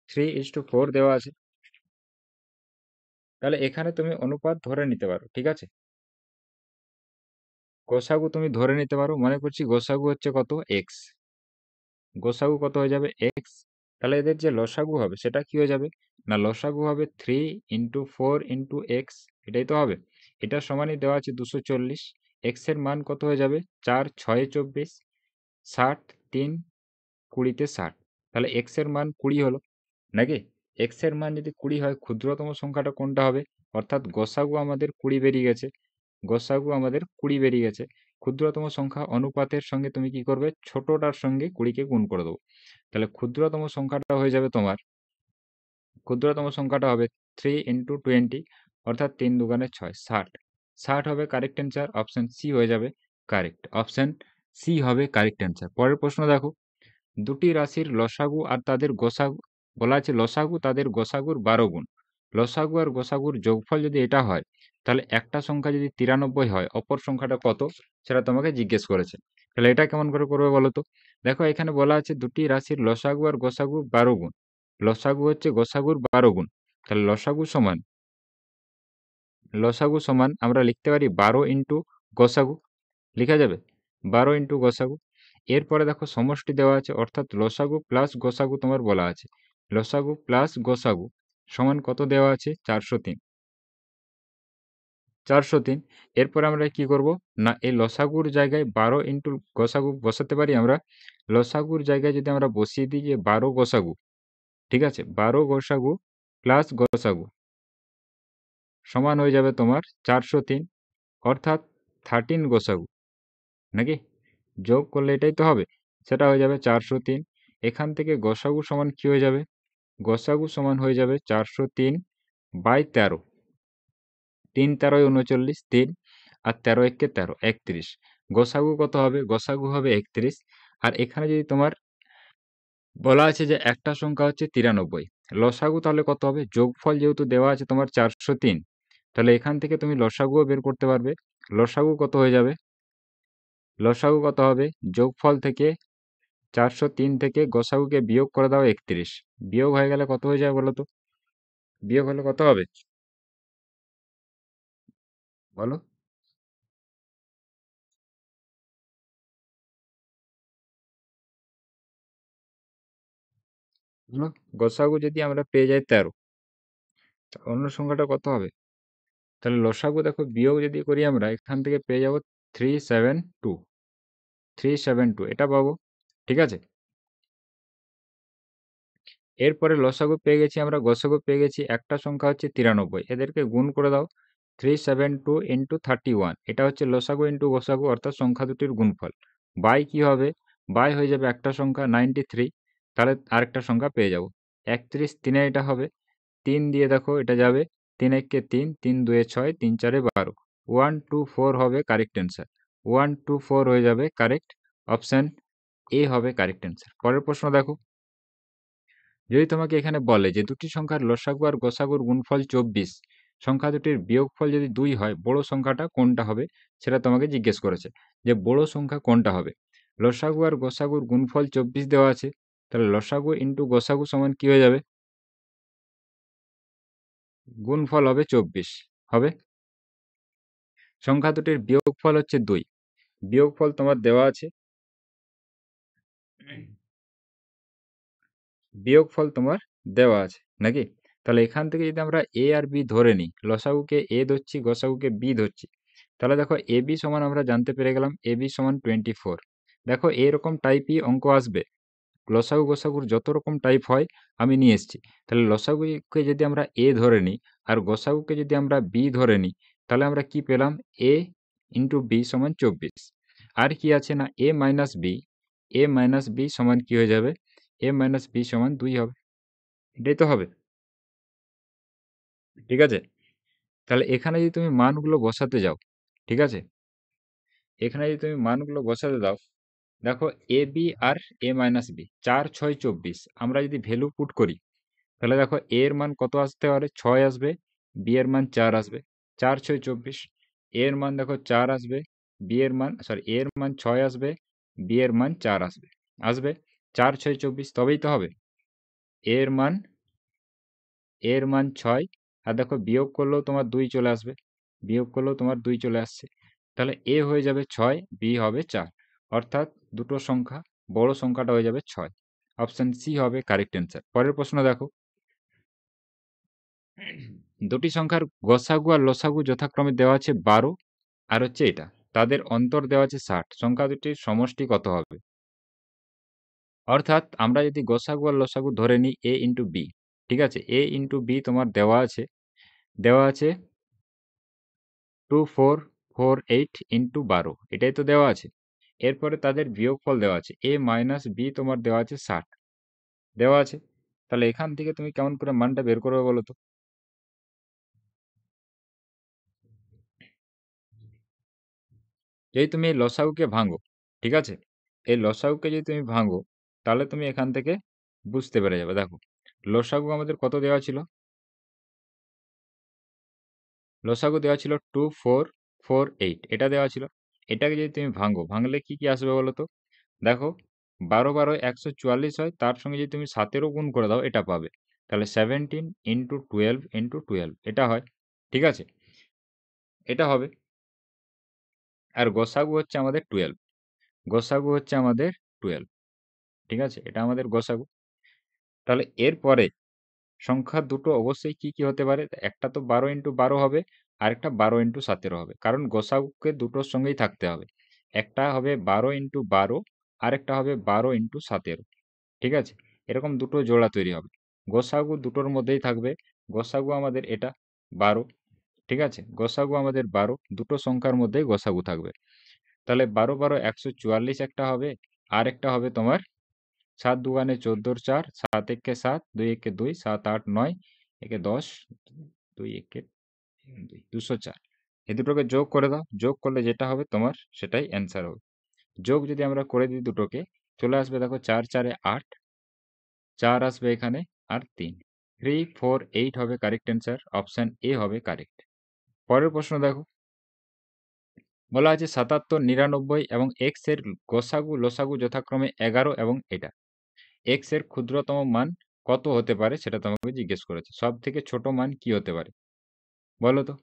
3:4 দেওয়া আছে। তাহলে এখানে তুমি অনুপাত ধরে নিতে পারো, ঠিক আছে। গোসাগু তুমি ধরে নিতে পারো, মনে করছি গোসাগু হচ্ছে কত? এক্স। গোসাগু কত হয়ে যাবে? এক্স। তাহলে এদের যে লসাগু হবে সেটা কি হয়ে যাবে? না, লসাগু হবে 3 × 4 × এক্স, এটাই তো হবে। এটা সমানই দেওয়া আছে 240। এক্স এর মান কত হয়ে যাবে? 4 6 24, 60 3 20 60। তাহলে এক্স এর মান 20 হলো নাকি? এক্স এর মান যদি 20 হয়, ক্ষুদ্রতম সংখ্যাটা কোনটা হবে? অর্থাৎ গসাগু আমাদের 20 বেরিয়ে গেছে। গসাগু আমাদের 20 বেরিয়ে গেছে। ক্ষুদ্রতম সংখ্যা অনুপাতের সঙ্গে তুমি কি করবে? ছোটটার সঙ্গে 20 কে গুণ করে দেবো। তাহলে ক্ষুদ্রতম সংখ্যাটা হয়ে যাবে তোমার, ক্ষুদ্রতম সংখ্যাটা হবে 3 × 20, অর্থাৎ 3 দুগুণে 6, 60। 60 হবে কারেক্ট অ্যান্সার, অপশন সি হয়ে যাবে কারেক্ট। অপশন সি হবে কারেক্ট অ্যান্সার। পরের প্রশ্ন দেখো, দুটি রাশির লসাগু আর তাদের গোসাগু বলা আছে, লসাগু তাদের গোসাগুর 12 গুণ। লসাগু আর গোসাগুর যোগফল যদি এটা হয়, তাহলে একটা সংখ্যা যদি 93 হয়, অপর সংখ্যাটা কত সেটা তোমাকে জিজ্ঞেস করেছে। তাহলে এটা কেমন করে করবে বলো তো? দেখো এখানে বলা আছে দুটি রাশির লসাগু আর গোসাগু 12 গুণ। লসাগু হচ্ছে গোসাগুর 12 গুণ। তাহলে লসাগু সমান আমরা লিখতে পারি 12 ইন্টু গোসাগু, লিখা যাবে 12 ইন্টু গোসাগু। এরপরে দেখো সমষ্টি দেওয়া আছে, অর্থাৎ লসাগু প্লাস গোসাগু তোমার বলা আছে। লসাগু প্লাস গোসাগু সমান কত দেওয়া আছে? 403, 403। এরপরে আমরা কি করব? না, এই লসাগুর জায়গায় 12 ইন্টু গোসাগু বসাতে পারি আমরা। লসাগুর জায়গায় যদি আমরা বসিয়ে দিই যে 12 গোসাগু, ঠিক আছে, 12 গোসাগু প্লাস গোসাগু সমান হয়ে যাবে তোমার 403, অর্থাৎ 13 গোসাগু নাকি? যোগ করলে এটাই তো হবে, সেটা হয়ে যাবে 403। এখান থেকে গসাগু সমান কি হয়ে যাবে? গসাগু সমান হয়ে যাবে 403/13। 3 13 39, 3 আর 13 একে 13, 31। গসাগু কত হবে? গসাগু হবে 31। আর এখানে যদি তোমার বলা আছে যে একটা সংখ্যা হচ্ছে 93, লসাগু তাহলে কত হবে? যোগফল যেহেতু দেওয়া আছে তোমার 403, তাহলে এখান থেকে তুমি লসাগুও বের করতে পারবে। লসাগু কত হয়ে যাবে? লসাগু কত হবে? যোগফল থেকে 403 থেকে গসাগুকে বিয়োগ করে দাও 31। বিয়োগ হয়ে গেলে কত হয়ে যাবে বলো তো? বিয়োগ হলে কত হবে? বলো। বলো। গসাগু যদি আমরা পেয়ে যাই 13, অন্য সংখ্যাটা কত হবে? তাহলে লসাগু দেখো বিয়োগ যদি করি আমরা এখান থেকে পেয়ে যাব 372। 372 এটা পাবো। ঠিক আছে? এরপরে লসাগু পেয়ে গেছি আমরা, গসাগু পেয়ে গেছি। একটা সংখ্যা হচ্ছে 93, এদেরকে গুণ করে দাও। 372 ইন্টু 31, এটা হচ্ছে লসাগু ইন্টু গসাগু, অর্থাৎ সংখ্যা দুটির গুণফল। বাই কি হবে? বাই হয়ে যাবে একটা সংখ্যা 93, তাহলে আরেকটা সংখ্যা পেয়ে যাব 31। 3 এটা হবে, 3 দিয়ে দেখো এটা যাবে, 3 একে 3, 3 দুয়ে 6, 3 চারে 12। 124 হবে কারেক্ট অ্যান্সার। 124 হয়ে যাবে কারেক্ট। অপশান এ হবে কারেক্ট অ্যান্সার। পরের প্রশ্ন দেখো। যদি তোমাকে এখানে বলে যে দুটি সংখ্যার লসাগু আর গসাগুর গুণফল 24, সংখ্যা দুটির বিয়োগফল যদি 2 হয়, বড় সংখ্যাটা কোনটা হবে? সেটা তোমাকে জিজ্ঞেস করেছে যে বড় সংখ্যা কোনটা হবে। লসাগু আর গসাগুর গুণফল 24 দেওয়া আছে, তাহলে লসাগু ইন্টু গসাগু সমান কি হয়ে যাবে? গুণফল হবে 24 হবে। সংখ্যা দুটির বিয়োগফল হচ্ছে 2, বিয়োগফল তোমার দেওয়া আছে। বিয়োগফল তোমার দেওয়া আছে নাকি? তাহলে এখান থেকে যদি আমরা এ আর বি ধরে নিই, লসাগুকে এ ধরছি, গসাগুকে বি ধরছি, তাহলে দেখো এ বি সমান আমরা জানতে পেরে গেলাম এ বি সমান 24। দেখো এরকম টাইপই অঙ্ক আসবে, লসাগু গসাগুর যত রকম টাইপ হয় আমি নিয়ে এসেছি। তাহলে লসাগুকে যদি আমরা এ ধরে নিই আর গসাগুকে যদি আমরা বি ধরে নিই, তাহলে আমরা কি পেলাম? এ ইন্টু বি সমান 24। আর কি আছে না এ মাইনাস বি, এ মাইনাস বি সমান কি হয়ে যাবে? এ মাইনাস বি সমান 2 হবে। এটাই তো হবে। ঠিক আছে? তাহলে এখানে যদি তুমি মানগুলো বসাতে যাও, ঠিক আছে, এখানে যদি তুমি মানগুলো বসাতে দাও, দেখো A B R A minus B, 4 6 24, আমরা যদি ভ্যালু পুট করি, তাহলে দেখো এ এর মান কত আসতে পারে? 6 আসবে। বি এর মান 4 আসবে। 4 6 24। এ এর মান দেখো 4 আসবে, বি এর মান সরি এ এর মান 6 আসবে, বি এর মান 4 আসবে। আসবে 4 6 24, তবেই তো হবে। এ এর মান, এর মান 6, আর দেখো বিয়োগ করলেও তোমার 2 চলে আসবে। বিয়োগ করলেও তোমার 2 চলে আসছে। তাহলে এ হয়ে যাবে 6, বি হবে 4, অর্থাৎ দুটো সংখ্যা, বড় সংখ্যাটা হয়ে যাবে 6। অপশন সি হবে কারেক্ট অ্যান্সার। পরের প্রশ্ন দেখো। দুটি সংখ্যার গসাগু আর লসাগু যথাক্রমে দেওয়া আছে 12 আর হচ্ছে এটা, তাদের অন্তর দেওয়া আছে 60, সংখ্যা দুটির সমষ্টি কত হবে? অর্থাৎ আমরা যদি গসাগু আর লসাগু ধরে নিই এ ইন্টু বি, ঠিক আছে, এ ইন্টু বি তোমার দেওয়া আছে, দেওয়া আছে 2448 ইন্টু 12, এটাই তো দেওয়া আছে। এরপরে তাদের বিয়োগফল দেওয়া আছে এ মাইনাস বি, তোমার দেওয়া আছে 60 দেওয়া আছে। তাহলে এখান থেকে তুমি কেমন করে মানটা বের করবে বলো তো? যদি তুমি এই লসাগুকে ভাঙো, ঠিক আছে, এই লসাগুকে যদি তুমি ভাঙো, তাহলে তুমি এখান থেকে বুঝতে পেরে যাবে। দেখো লসাগু আমাদের কত দেওয়া ছিল? লসাগু দেওয়া ছিল 2448, এটা দেওয়া ছিল। এটাকে যদি তুমি ভাঙো, ভাঙলে কি কি আসবে বলো তো? দেখো 12 12 144 হয়, তার সঙ্গে যদি তুমি 7-এরও গুণ করে দাও, এটা পাবে। তাহলে 17 ইন্টু 12 ইন্টু 12 এটা হয়। ঠিক আছে? এটা হবে। আর গসাগু হচ্ছে আমাদের 12, গসাগু হচ্ছে আমাদের 12। ঠিক আছে? এটা আমাদের গসাগু। তাহলে এরপরে সংখ্যা দুটো অবশ্যই কি কি হতে পারে? একটা তো 12 ইন্টু 12 হবে, আরেকটা 12 ইন্টু 17 হবে, কারণ গসাগুকে দুটোর সঙ্গেই থাকতে হবে। একটা হবে 12 ইন্টু 12, আরেকটা হবে 12 ইন্টু 17। ঠিক আছে? এরকম দুটো জোড়া তৈরি হবে। গোসাগু দুটোর মধ্যেই থাকবে। গোসাগু আমাদের এটা 12। ঠিক আছে? গোসাগু আমাদের 12, দুটো সংখ্যার মধ্যেই গোসাগু থাকবে। তাহলে 12 12 144 একটা হবে, আরেকটা হবে তোমার 7 দুগুণে 14 4, 7 একে 7, 2 একে 2, 7 8 9, একে 10, 2 একে 2, 204। এই দুটোকে যোগ করে দাও। যোগ করলে যেটা হবে তোমার সেটাই অ্যান্সার হবে। যোগ যদি আমরা করে দিই দুটোকে, চলে আসবে দেখো 4 4 এ 8, 4 আসবে এখানে আর 3। 348 হবে কারেক্ট অ্যান্সার, অপশন এ হবে কারেক্ট। পরের প্রশ্ন দেখো, বলা আছে 77, 99 এবং x এর গসাগু লসাগু যথাক্রমে 11 এবং এটা x এর ক্ষুদ্রতম মান কত হতে পারে সেটা তোমাকে জিজ্ঞেস করেছে। সব থেকে ছোট মান কি হতে পারে বলো তো,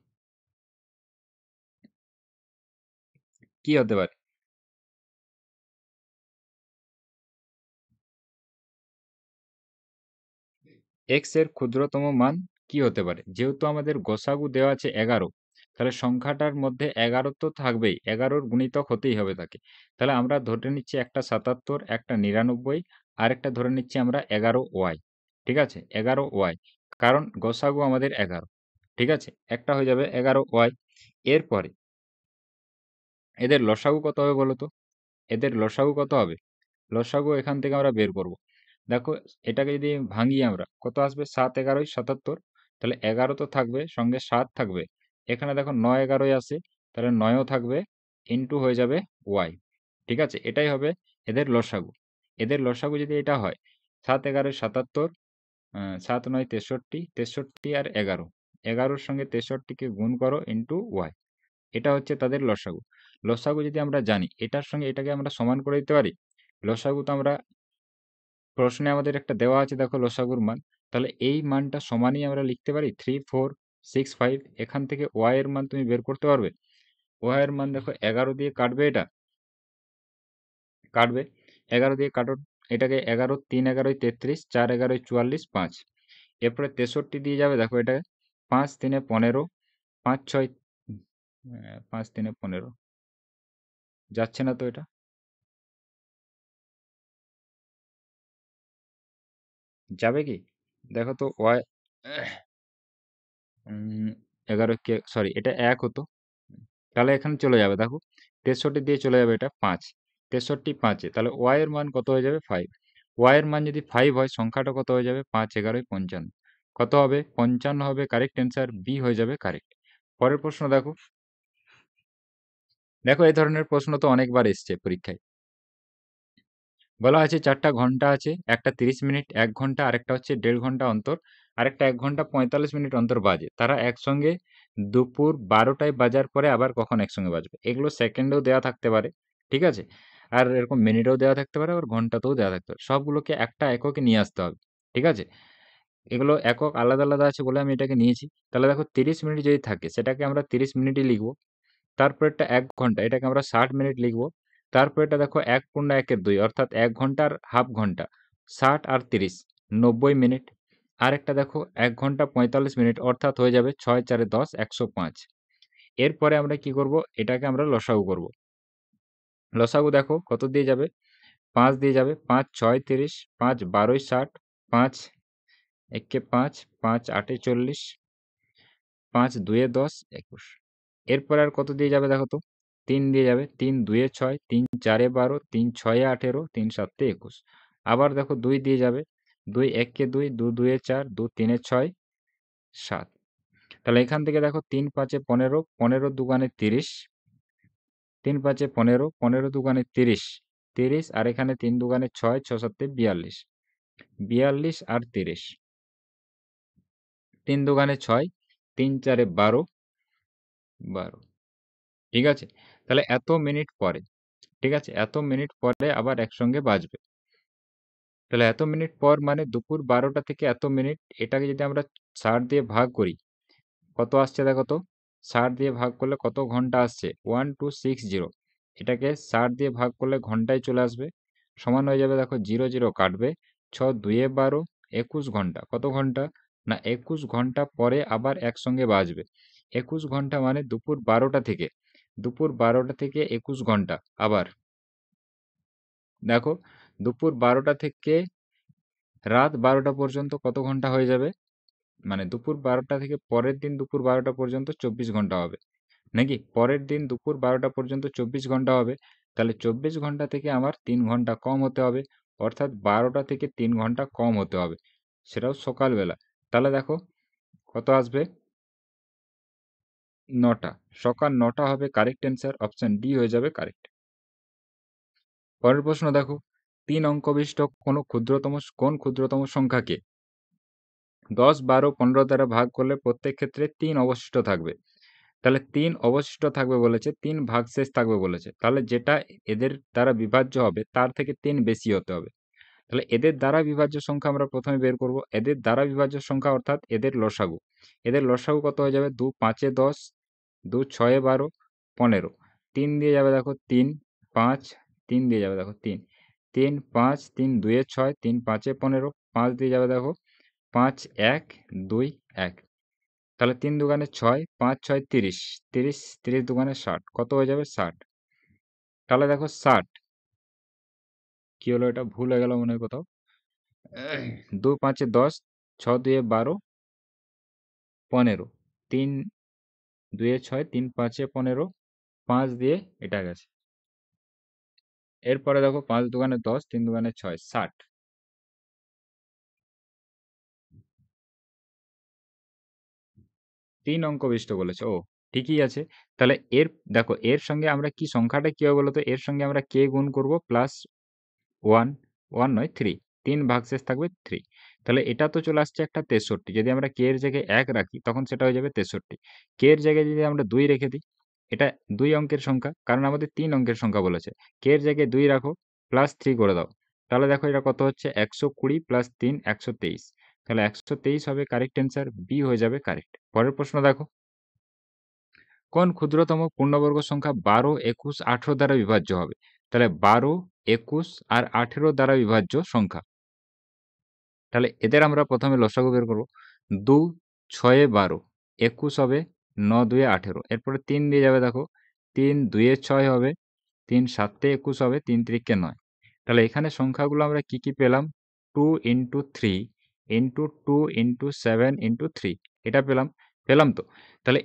কি হতে পারে? x এর ক্ষুদ্রতম মান কি হতে পারে? যেহেতু আমাদের গোসাগু দেওয়া আছে 11, তাহলে সংখ্যাটার মধ্যে 11 তো থাকবেই, 11-র গুণিতক হতেই হবে তাকে। তাহলে আমরা ধরে নিচ্ছি একটা 77, একটা 99, আরেকটা ধরে নিচ্ছি আমরা 11y। ঠিক আছে? 11y, কারণ গোসাগু আমাদের 11। ঠিক আছে? একটা হয়ে যাবে 11y। এরপরে এদের লসাগু কত হবে বলো তো? এদের লসাগু কত হবে? লসাগু এখান থেকে আমরা বের করব। দেখো, এটাকে যদি ভাঙি আমরা, কত আসবে? 7 11 77। তাহলে 11 তো থাকবে, সঙ্গে 7 থাকবে। এখানে দেখো 9 11 আছে, তাহলে 9 ও থাকবে, ইনটু হয়ে যাবে y। ঠিক আছে? এটাই হবে এদের লসাগু। এদের লসাগু যদি এটা হয় 7 11 77, 7 9 63, 63 আর 11, 11-র সঙ্গে 63-কে গুণ করো ইনটু y। এটা হচ্ছে তাদের লসাগু। লসাগু যদি আমরা জানি, এটার সঙ্গে এটাকে আমরা সমান করে দিতে পারি। লসাগু তো আমরা প্রশ্নে আমাদের একটা দেওয়া আছে, দেখো লসাগুর মান। তাহলে এই মানটা সমানই আমরা লিখতে পারি 3465। এখান থেকে y এর মান তুমি বের করতে পারবে। y এর মান দেখো 11 দিয়ে কাটবে, এটা কাটবে, 11 দিয়ে কাটো। এটাকে 11 3 11 33, 4 11 44, 5। এরপরে 63 দিয়ে যাবে, দেখো এটা 5 3 15, 5 6 5 3 15 যাচ্ছে না তো এটা, যাবে কি? দেখো তো y 11 কে, সরি এটা 1 হতো, তাহলে এখানে চলে যাবে, দেখো 63 দিয়ে চলে যাবে, এটা 5, 63 5-এ, তাহলে y এর মান কত হয়ে যাবে? 5। y এর মান যদি 5 হয়, সংখ্যাটা কত হয়ে যাবে? 5 11 55। কত হবে? 55 হবে কারেক্ট অ্যান্সার, বি হয়ে যাবে কারেক্ট। পরের প্রশ্ন দেখো, দেখো এই ধরনের প্রশ্ন তো অনেকবার এসছে পরীক্ষায়। বলা আছে 4টা ঘন্টা আছে, একটা 30 মিনিট 1 ঘন্টা, আরেকটা হচ্ছে 1.5 ঘন্টা অন্তর, আরেকটা 1 ঘন্টা 45 মিনিট অন্তর বাজে। তারা একসঙ্গে দুপুর 12টায় বাজার পরে আবার কখন একসঙ্গে বাজবে? এগুলো সেকেন্ডেও দেওয়া থাকতে পারে। ঠিক আছে? আর এরকম মিনিটেও দেওয়া থাকতে পারে, আবার ঘন্টাতেও দেওয়া থাকতে পারে। সবগুলোকে একটা এককে নিয়ে আসতে হবে। ঠিক আছে? এগুলো একক আলাদা আলাদা আছে বলে আমি এটাকে নিয়েছি। তাহলে দেখো 30 মিনিট যদি থাকে, সেটাকে আমরা 30 মিনিটই লিখব। তারপরেরটা 1 ঘন্টা, এটাকে আমরা 60 মিনিট লিখব। তারপরেরটা দেখো 1 পূর্ণ 1-এর 2, অর্থাৎ 1 ঘন্টা আর হাফ ঘন্টা, 60 আর 30, 90 মিনিট। আরেকটা দেখো 1 ঘন্টা 45 মিনিট, অর্থাৎ হয়ে যাবে 6 4 10, 105। এরপরে আমরা কি করব? এটাকে আমরা লসাগু করব। লসাগু দেখো কত দিয়ে যাবে? 5 দিয়ে যাবে, 5 6 30, 5 12 60, 5 1 5, 5 8 40, 5 2 10 21। এরপরে আর কত দিয়ে যাবে দেখো তো? 3 দিয়ে যাবে, 3 2 6, 3 4 12, 3 6 18, 3 7 21। আবার দেখো 2 দিয়ে যাবে, 2 1 2, 2 2 4, 2 3 6, 7। তাহলে এখান থেকে দেখো 3 5 15, 15 দুগুণে 30, 3 5 15, 15 দুগুণে 30, 30 আর এখানে 3 দুগুণে 6, 6 7 42, 42 আর 30, 3 দুগুণে 6, 3 4 12, 12। ঠিক আছে? তাহলে এত মিনিট পরে, ঠিক আছে? এত মিনিট পরে আবার একসঙ্গে বাজবে। তাহলে এত মিনিট পর মানে দুপুর 12টা থেকে এত মিনিট, এটাকে যদি আমরা 60 দিয়ে ভাগ করি, কত আসছে দেখো তো? 60 দিয়ে ভাগ করলে কত ঘন্টা আসছে? 1260। এটাকে 60 দিয়ে ভাগ করলে ঘন্টায় চলে আসবে, সমান হয়ে যাবে, দেখো 0 0 কাটবে, 6 2 12, 21 ঘন্টা। কত ঘন্টা? না, 21 ঘন্টা পরে আবার একসঙ্গে বাজবে। 21 ঘন্টা মানে দুপুর 12টা থেকে, দুপুর 12টা থেকে 21 ঘন্টা। আবার দেখো, দুপুর 12টা থেকে রাত 12টা পর্যন্ত কত ঘন্টা হয়ে যাবে? মানে দুপুর 12টা থেকে পরের দিন দুপুর 12টা পর্যন্ত 24 ঘন্টা হবে। নাকি? পরের দিন দুপুর 12টা পর্যন্ত 24 ঘন্টা হবে। তাহলে 24 ঘন্টা থেকে আমার 3 ঘন্টা কম হতে হবে। অর্থাৎ 12টা থেকে 3 ঘন্টা কম হতে হবে। সেটাও সকালবেলা। তাহলে দেখো কত আসবে? 9টা। সকাল 9টা হবে কারেক্ট অ্যান্সার, অপশন ডি হয়ে যাবে কারেক্ট। পরের প্রশ্ন দেখো, 3 অঙ্ক বিশিষ্ট কোন ক্ষুদ্রতম সংখ্যাকে 10, 12, 15 দ্বারা ভাগ করলে প্রত্যেক ক্ষেত্রে 3 অবশিষ্ট থাকবে। তাহলে 3 অবশিষ্ট থাকবে বলেছে, 3 ভাগশেষ থাকবে বলেছে। তাহলে যেটা এদের দ্বারা বিভাজ্য হবে তার থেকে 3 বেশি হতে হবে। তাহলে এদের দ্বারা বিভাজ্য সংখ্যা আমরা প্রথমে বের করব। এদের দ্বারা বিভাজ্য সংখ্যা অর্থাৎ এদের লসাগু। এদের লসাগু কত হয়ে যাবে? 2 5 এ 10, 2 6 এ 12, 15। 3 দিয়ে যাবে দেখো 3, 5, 3 দিয়ে যাবে দেখো 3, 3 5, 3 2 এ 6, 3 5 এ 15, 5 দিয়ে যাবে দেখো 5 1 2 1। তাহলে 3 দুগুণে 6, 5 6 30, 30 30 দুগুণে 60, কত হয়ে যাবে? 60। তাহলে দেখো 60, কি হলো এটা? ভুল হয়ে গেল মনে হয় কোথাও। 2 5 এ 10, 6 2 এ 12, 15, 3 2 এ 6, 3 5 এ 15, 5 দিয়ে এটা গেছে। এরপরে দেখো 5 দুগুণে 10, 3 দুগুণে 6, 60। 3 অঙ্ক বিশিষ্ট বলেছে। ও ঠিকই আছে। তাহলে এর দেখো এর সঙ্গে আমরা কি সংখ্যাটা কি হবে বলতো? এর সঙ্গে আমরা কে গুণ করব প্লাস 1, 1 নয় 3, 3 ভাগশেষ থাকবে 3। তাহলে এটা তো চলে আসছে একটা 63। যদি আমরা কে এর জায়গায় 1 রাখি তখন সেটা হয়ে যাবে 63। কে এর জায়গায় যদি আমরা 2 রেখে দিই, এটা 2 অঙ্কের সংখ্যা, কারণ আমাদের 3 অঙ্কের সংখ্যা বলেছে। কে এর জায়গায় 2 রাখো, প্লাস 3 করে দাও। তাহলে দেখো এটা কত হচ্ছে? 120 প্লাস 3 123। তাহলে 123 হবে কারেক্ট অ্যান্সার, বি হয়ে যাবে কারেক্ট। পরের প্রশ্ন দেখো, কোন ক্ষুদ্রতম পূর্ণবর্গ সংখ্যা 12, 21, 18 দ্বারা বিভাজ্য হবে? তাহলে 12, 21 আর 18 দ্বারা বিভাজ্য সংখ্যা। তাহলে এদের আমরা প্রথমে লসাগু বের করব। 2 6 এ 12, 21 হবে, 9 2 এ 18। এরপরে 3 দিয়ে যাবে দেখো, 3 2 এ 6 হবে, 3 7 এ 21 হবে, 3 3 9। তাহলে এখানে সংখ্যাগুলো আমরা কি কি পেলাম? 2 ইন্টু 3 ইন্টু 2 ইন্টু 7 ইন্টু 3, এটা পেলাম। পেলাম তো? তাহলে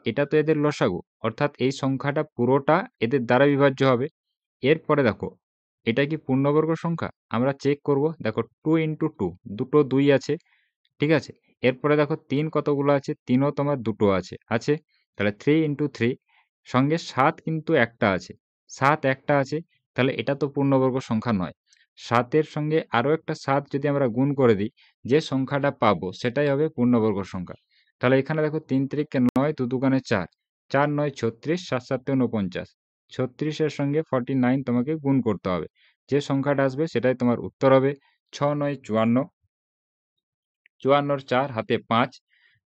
এটা তো এদের লসাগু, অর্থাৎ এই সংখ্যাটা পুরোটা এদের দ্বারা বিভাজ্য হবে। এরপরে দেখো, এটা কি পূর্ণবর্গ সংখ্যা? আমরা চেক করব। দেখো 2 ইন্টু 2, দুটো 2 আছে, ঠিক আছে? এরপরে দেখো 3 কতগুলো আছে? 3 ও তোমার দুটো আছে, আছে। তাহলে 3 ইন্টু 3 সঙ্গে 7 কিন্তু একটা আছে। 7 একটা আছে, তাহলে এটা তো পূর্ণবর্গ সংখ্যা নয়। 7 এর সঙ্গে আরো একটা 7 যদি আমরা গুণ করে দিই, যে সংখ্যাটা পাবো সেটাই হবে পূর্ণবর্গ সংখ্যা। তাহলে এখানে দেখো 3 3 9, 2 2 4, 4 9 36, 7 7 49। 36 এর সঙ্গে 49 তোমাকে গুণ করতে হবে। যে সংখ্যাটা আসবে সেটাই তোমার উত্তর হবে। 6 9 54, 54 4 হাতে 5।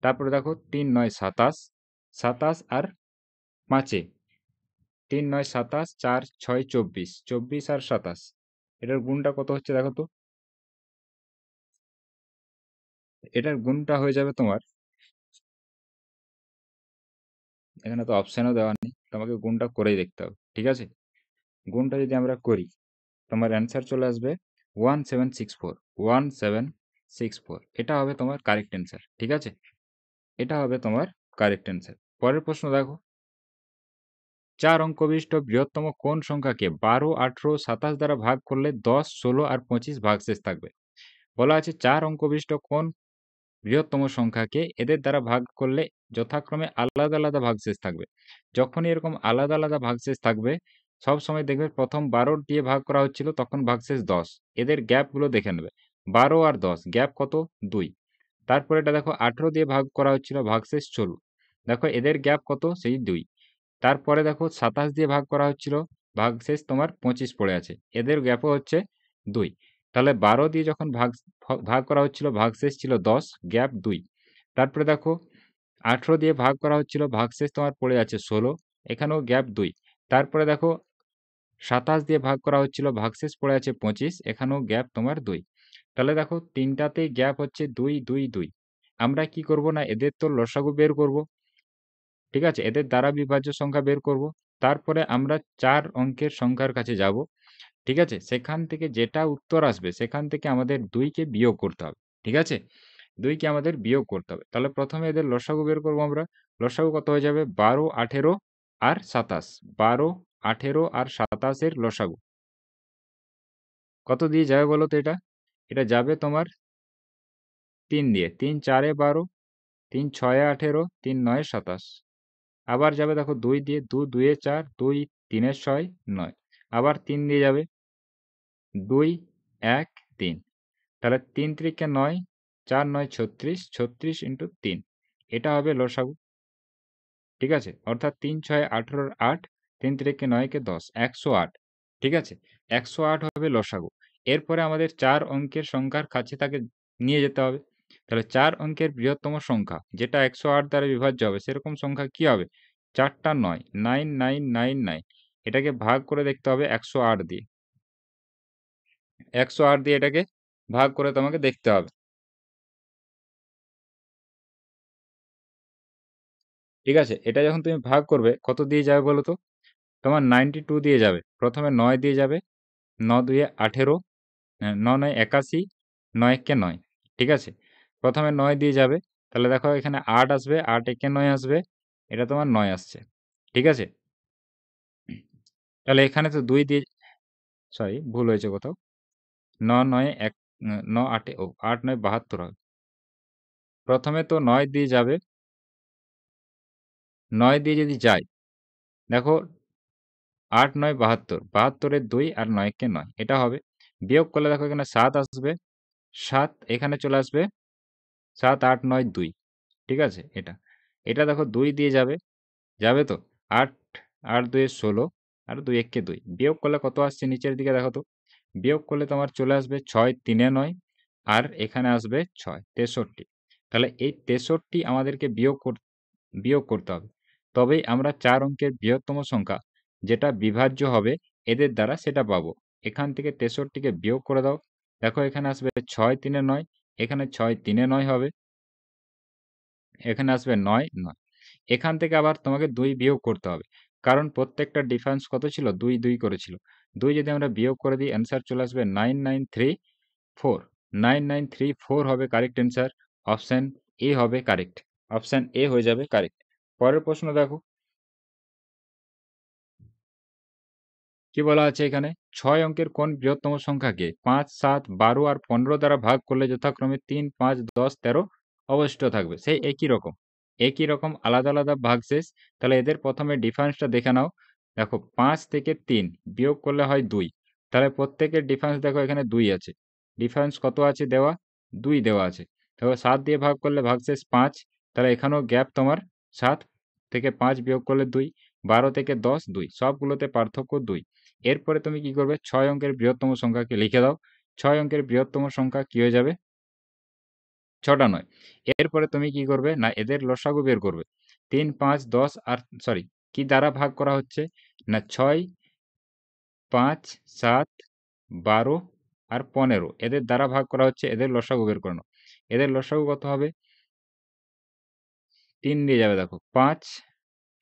তারপরে দেখো 3 9 27, 27 আর 5 এ 3 9 27, 4 6 24, 24 আর 27, এটার গুণটা কত হচ্ছে দেখো তো? এটার গুণটা হয়ে যাবে তোমার, এখানে তো অপশনও দেওয়া নেই, তোমাকে গুণটা করেই দেখতে হবে, ঠিক আছে? গুণটা যদি আমরা করি, তোমার অ্যান্সার চলে আসবে 1764, 1764। এটা হবে তোমার কারেক্ট অ্যান্সার, ঠিক আছে? এটা হবে তোমার কারেক্ট অ্যান্সার। পরের প্রশ্ন দেখো, 4 অঙ্ক বিশিষ্ট বৃহত্তম কোন সংখ্যাকে 12, 18, 27 দ্বারা ভাগ করলে 10, 16 আর 25 ভাগশেষ থাকবে? বলা আছে 4 অঙ্ক বিশিষ্ট কোন বৃহত্তম সংখ্যাকে এদের দ্বারা ভাগ করলে যথাক্রমে আলাদা আলাদা ভাগশেষ থাকবে। যখনই এরকম আলাদা আলাদা ভাগশেষ থাকবে, সব সময় দেখবে প্রথম 12 দিয়ে ভাগ করা হচ্ছিল তখন ভাগশেষ 10। এদের গ্যাপগুলো দেখে নেবে। 12 আর 10 গ্যাপ কত? 2। তারপরে এটা দেখো 18 দিয়ে ভাগ করা হচ্ছিল, ভাগশেষ 16। দেখো এদের গ্যাপ কত? সেই 2। তারপরে দেখো 27 দিয়ে ভাগ করা হচ্ছিল, ভাগশেষ তোমার 25 পড়ে আছে, এদের গ্যাপও হচ্ছে 2। তাহলে 12 দিয়ে যখন ভাগ করা হচ্ছিল, ভাগশেষ ছিল 10, গ্যাপ 2। তারপরে দেখো 18 দিয়ে ভাগ করা হচ্ছিল, ভাগশেষ তোমার পড়ে আছে 16, এখানেও গ্যাপ 2। তারপরে দেখো 27 দিয়ে ভাগ করা হচ্ছিল, ভাগশেষ পড়ে আছে 25, এখানেও গ্যাপ তোমার 2। তাহলে দেখো তিনটাতেই গ্যাপ হচ্ছে 2 2 2। আমরা কি করব না, এদের তো লসাগু বের করব, ঠিক আছে? এদের দ্বারা বিভাজ্য সংখ্যা বের করব। তারপরে আমরা 4 অঙ্কের সংখ্যার কাছে যাব, ঠিক আছে? সেখান থেকে যেটা উত্তর আসবে সেখান থেকে আমাদের 2 কে বিয়োগ করতে হবে, ঠিক আছে? 2 কে আমাদের বিয়োগ করতে হবে। তাহলে প্রথমে এদের লসাগু বের করব আমরা। লসাগু কত হয়ে যাবে? 12, 18 আর 27। 12, 18 আর 27 এর লসাগু কত দিয়ে যাবে বলো তো এটা? এটা যাবে তোমার 3 দিয়ে। 3 4 এ 12, 3 6 এ 18, 3 9 এ 27। আবার যাবে দেখো 2 দিয়ে, 2 2 এ 4, 2 3 এ 6 9। আবার 3 দিয়ে যাবে, 2 1 3। তাহলে 3 3 9, 4 9 36, 36 ইন্টু 3 এটা হবে লসাগু। ঠিক আছে? অর্থাৎ ৩ ৬ ১৮ র ৮, ৩ তিরিকে ৯ কে ১০, ১০৮। ঠিক আছে? ১০৮ হবে লসাগু। এরপরে আমাদের ৪ অঙ্কের সংখ্যার কাছে তাকে নিয়ে যেতে হবে। তাহলে ৪ অঙ্কের বৃহত্তম সংখ্যা যেটা ১০৮ দ্বারা বিভাজ্য হবে সেরকম সংখ্যা কি হবে? ৪ টা ৯, 9999 এটাকে ভাগ করে দেখতে হবে ১০৮ দিয়ে। ১০৮ দিয়ে এটাকে ভাগ করে তোমাকে দেখতে হবে। ঠিক আছে? এটা যখন তুমি ভাগ করবে কত দিয়ে যাবে বলো তো? তোমার 92 দিয়ে যাবে। প্রথমে ৯ দিয়ে যাবে, ৯ দুইয়ে ১৮, ৯ ৯ ৮১, ৯ একে ৯। ঠিক আছে? প্রথমে ৯ দিয়ে যাবে। তাহলে দেখো এখানে ৮ আসবে, ৮ একে ৯ আসবে। এটা তোমার ৯ আসছে। ঠিক আছে? তাহলে এখানে তো ২ দিয়ে সরি ভুল হয়েছে কোথাও। ৯ ৯ ১ ৯ ৮ এ ৮ ৯ ৭২ হবে। প্রথমে তো ৯ দিয়ে যাবে। ৯ দিয়ে যদি যায়, দেখো ৮ ৯ ৭২, ৭২ এর ২ আর ৯ কে ৯ এটা হবে। বিয়োগ করলে দেখো এখানে ৭ আসবে। ৭ এখানে চলে আসবে ৭ ৮ ৯ ২। ঠিক আছে? এটা। এটা দেখো ২ দিয়ে যাবে। যাবে তো? ৮, ৮ ২ এ ১৬ আর ২ একে ২। বিয়োগ করলে কত আসছে নিচের দিকে দেখো তো? বিয়োগ করলে তোমার চলে আসবে ৬ ৩ এ ৯ আর এখানে আসবে ৬ ৬৩। তাহলে এই ৬৩ আমাদেরকে বিয়োগ করতে হবে। তবেই আমরা ৪ অঙ্কের বৃহত্তম সংখ্যা যেটা বিভাজ্য হবে এদের দ্বারা সেটা পাবো। এখান থেকে ৬৩ কে বিয়োগ করে দাও। দেখো এখানে আসবে ৬ ৩ এ ৯, এখানে ৬ ৩ এ ৯ হবে। এখানে আসবে ৯ ৯। এখান থেকে আবার তোমাকে ২ বিয়োগ করতে হবে। কারণ প্রত্যেকটা ডিফারেন্স কত ছিল? ২ ২ করে ছিল। ২ যদি আমরা বিয়োগ করে দিই অ্যান্সার চলে আসবে 9934। 9934 হবে কারেক্ট অ্যান্সার। অপশন এ হবে কারেক্ট। অপশন এ হয়ে যাবে কারেক্ট। পরের প্রশ্ন দেখো। কি বলা আছে এখানে? ৬ অঙ্কের কোন বৃহত্তম সংখ্যাকে ৫, ৭, ১২ আর ১৫ দ্বারা ভাগ করলে যথাক্রমে ৩, ৫, ১০, ১৩ অবশিষ্ট থাকবে? সেই একই রকম। একই রকম আলাদা, আলাদা ভাগশেষ। তাহলে এদের প্রথমে ডিফারেন্সটা দেখে নাও। দেখো ৫ থেকে ৩ বিয়োগ করলে হয় ২। তাহলে প্রত্যেকের ডিফারেন্স দেখো এখানে ২ আছে। ডিফারেন্স কত আছে দেওয়া? ২ দেওয়া আছে। দেখো ৭ দিয়ে ভাগ করলে ভাগশেষ ৫। তাহলে এখানেও গ্যাপ তোমার ৭ থেকে ৫ বিয়োগ করলে ২। ১২ থেকে ১০ ২। সবগুলোতে পার্থক্য ২। এরপরে তুমি কি করবে? ৬ অঙ্কের বৃহত্তম সংখ্যাকে লিখে দাও। ৬ অঙ্কের বৃহত্তম সংখ্যা কি হয়ে যাবে? ৬টা ৯। এরপরে তুমি কি করবে? না এদের লসাগু বের করবে। ৩, ৫, ১০ আর সরি কি দ্বারা ভাগ করা হচ্ছে? না ৬, ৫, ৭, ১২ আর ১৫ এদের দ্বারা ভাগ করা হচ্ছে। এদের লসাগু বের করে নাও। এদের লসাগু কত হবে? ৩ দিয়ে যাবে দেখো। ৫,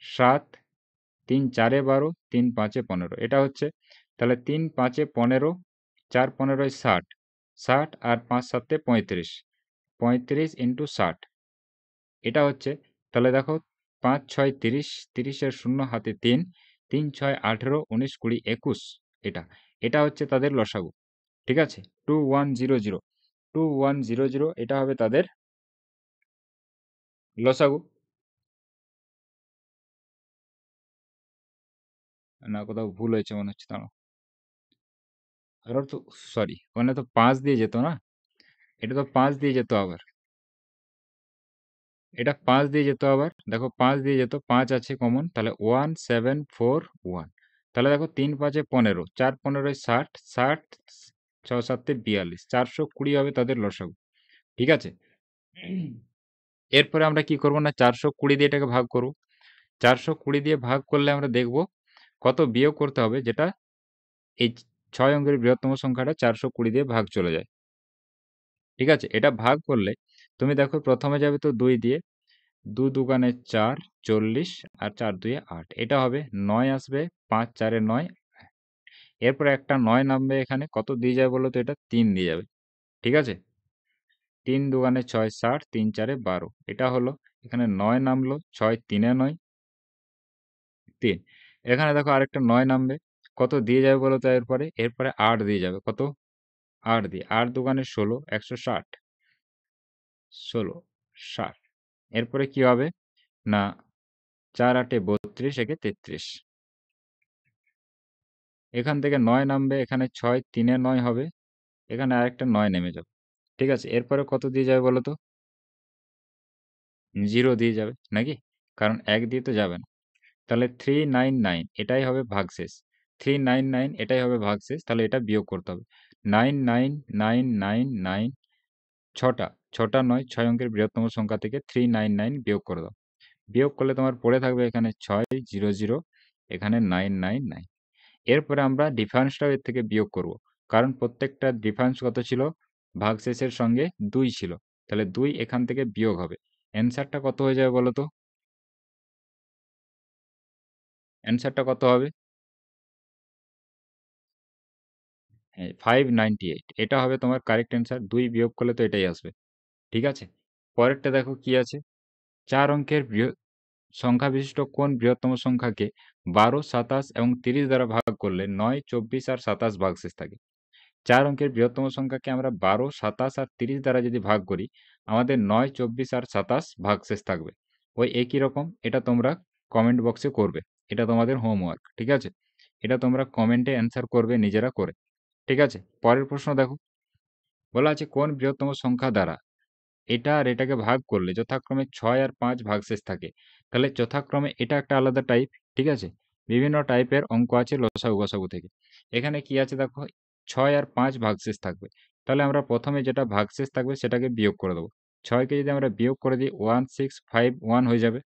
৭, ৩ ৪ এ ১২, ৩ ৫ এ ১৫ এটা হচ্ছে। তাহলে ৩ ৫ এ ১৫, ৪ ১৫ এ ৬০, ৬০ আর ৫ ৭ এ ৩৫, ৩৫ ইন্টু ৬০ এটা হচ্ছে। তাহলে দেখো ৫ ৬ ৩০, ৩০ এর ০ হাতে ৩, ৩ ৬ ১৮, ১৯ ২০ ২১ এটা। এটা হচ্ছে তাদের লসাগু। ঠিক আছে? 2100, 2100 এটা হবে তাদের লসাগু। না কোথাও ভুল হয়েছে মনে হচ্ছে দাঁড়াও। আরো তো সরি ওখানে তো ৫ দিয়ে যেত না? এটা তো ৫ দিয়ে যেত আবার। এটা ৫ দিয়ে যেত আবার। দেখো ৫ দিয়ে যেত। ৫ আছে কমন। তাহলে 1741 তাহলে দেখো ৩ ৫ এ ১৫, ৪ ১৫ এ ৬০, ৬০ ৬ ৭ এ ৪২, ৪২০ হবে তাদের লসাগু। ঠিক আছে? এরপরে আমরা কি করব না ৪২০ দিয়ে এটাকে ভাগ করব। ৪২০ দিয়ে ভাগ করলে আমরা দেখব কত বিয়োগ করতে হবে যেটা এই ৬ অঙ্কের বৃহত্তম সংখ্যাটা ৪২০ দিয়ে ভাগ চলে যায়। ঠিক আছে? এটা ভাগ করলে তুমি দেখো প্রথমে যাবে তো ২ দিয়ে। ২ দুগুণে ৪, ৪০ আর ৪ দুইয়ে ৮ এটা হবে। ৯ আসবে, ৫ ৪ এ ৯। এরপরে একটা ৯ নামবে এখানে। কত দিয়ে যাবে বলো তো এটা? ৩ দিয়ে যাবে। ঠিক আছে? ৩ দুগুণে ৬ ৬০, ৩ ৪ এ ১২ এটা হলো। এখানে ৯ নামলো, ৬ ৩ এ ৯, ৩। এখানে দেখো আরেকটা ৯ নামবে। কত দিয়ে যাবে বলো তো এরপরে? এরপরে ৮ দিয়ে যাবে। কত? ৮ দিয়ে। ৮ দুগুণে ১৬, ১৬০, ১৬, ৬০। এরপরে কি হবে? না ৪ ৮ এ ৩২, একে ৩৩। এখান থেকে ৯ নামবে, এখানে ৬ ৩ এ ৯ হবে। এখানে আরেকটা ৯ নেমে যাবে। ঠিক আছে? এরপরে কত দিয়ে যাবে বলো তো? 0 দিয়ে যাবে, নাকি? কারণ ১ দিয়ে তো যাবে না। তাহলে 399 এটাই হবে ভাগশেষ। 399 এটাই হবে ভাগশেষ। তাহলে এটা বিয়োগ করতে হবে। 99999 6টা, 6টা নয় 6 অঙ্কের বৃহত্তম সংখ্যা থেকে 399 বিয়োগ করে দাও। বিয়োগ করলে তোমার পড়ে থাকবে এখানে 600, এখানে 999। এরপরে আমরা ডিফারেন্সটাও এর থেকে বিয়োগ করব। কারণ প্রত্যেকটা ডিফারেন্স কত ছিল? ভাগশেষের সঙ্গে 2 ছিল। তাহলে 2 এখান থেকে বিয়োগ হবে। অ্যান্সারটা কত হয়ে যাবে বলো তো? অ্যান্সারটা কত হবে? হ্যাঁ, 598 এটা হবে তোমার কারেক্ট অ্যান্সার। 2 বিয়োগ করলে তো এটাই আসবে। ঠিক আছে? পরেরটা দেখো কি আছে? 4 অঙ্কের সংখ্যা বিশিষ্ট কোন বৃহত্তম সংখ্যাকে 12, 27 এবং 30 দ্বারা ভাগ করলে 9, 24 আর 27 ভাগশেষ থাকে? 4 অঙ্কের বৃহত্তম সংখ্যাকে আমরা 12, 27 আর 30 দ্বারা যদি ভাগ করি, আমাদের 9, 24 আর 27 ভাগশেষ থাকবে। ওই একই রকম এটা তোমরা কমেন্ট বক্সে করবে। এটা তোমাদের হোমওয়ার্ক। ঠিক আছে? এটা তোমরা কমেন্টে অ্যান্সার করবে নিজেরা করে। ঠিক আছে? পরের প্রশ্ন দেখো। বলা আছে কোন বৃহত্তম সংখ্যা দ্বারা এটা আর এটাকে ভাগ করলে যথাক্রমে 6 আর 5 ভাগশেষ থাকে? তাহলে যথাক্রমে এটা একটা আলাদা টাইপ। ঠিক আছে? বিভিন্ন টাইপের অঙ্ক আছে লসাগু গসাগু থেকে। এখানে কি আছে দেখো, 6 আর 5 ভাগশেষ থাকবে। তাহলে আমরা প্রথমে যেটা ভাগশেষ থাকবে সেটাকে বিয়োগ করে দেবো। 6 কে যদি আমরা বিয়োগ করে দিই 1651 হয়ে যাবে।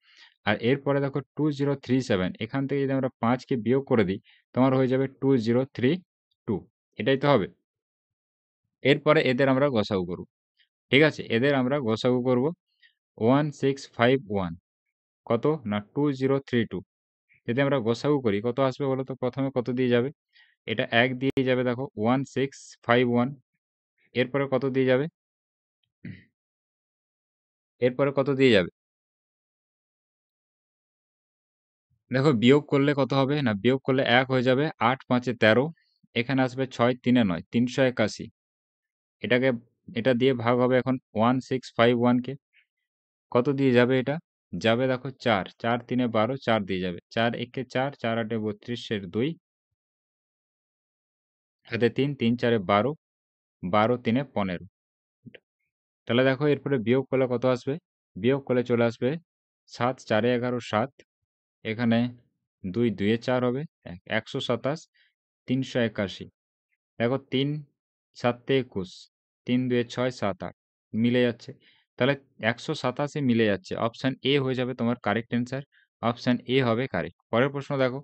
আর এরপরে দেখো 2037 এখান থেকে যদি আমরা 5 কে বিয়োগ করে দিই, তোমার হয়ে যাবে 2032। এটাই তো হবে। এরপরে এদের আমরা গসাগু করব। ঠিক আছে? এদের আমরা গসাগু করব। 1651 কত? না 2032। যদি আমরা গোসাগু করি কত আসবে বলো তো? প্রথমে কত দিয়ে যাবে? এটা 1 দিয়ে যাবে দেখো 1651। এরপরে কত দিয়ে যাবে? এরপরে কত দিয়ে যাবে? দেখো বিয়োগ করলে কত হবে? না বিয়োগ করলে 1 হয়ে যাবে। 8 5 এ 13। এখানে আসবে 6 3 এ 9 381। এটাকে এটা দিয়ে ভাগ হবে এখন 1651 কে। কত দিয়ে যাবে এটা? যাবে দেখো 4 4 3 এ 12 4 দিয়ে যাবে। 4 1 এ 4 4 8 এ 32 এর 2 হাতে 3 3 4 এ 12 12 3 এ 15। তাহলে দেখো এরপরে বিয়োগ করলে কত আসবে? বিয়োগ করলে চলে আসবে ৭ ৪ এ ১১ ৭। এখানে ২ ২ এ ৪ হবে ১২৭ ৩৮১। দেখো ৩ ৭ তে ২১ ৩ ২ এ ৬ ৭ ৮ মিলে যাচ্ছে। তাহলে ১২৭ এ মিলে যাচ্ছে। অপশন এ হয়ে যাবে তোমার কারেক্ট অ্যান্সার। অপশন এ হবে কারেক্ট। পরের প্রশ্ন দেখো।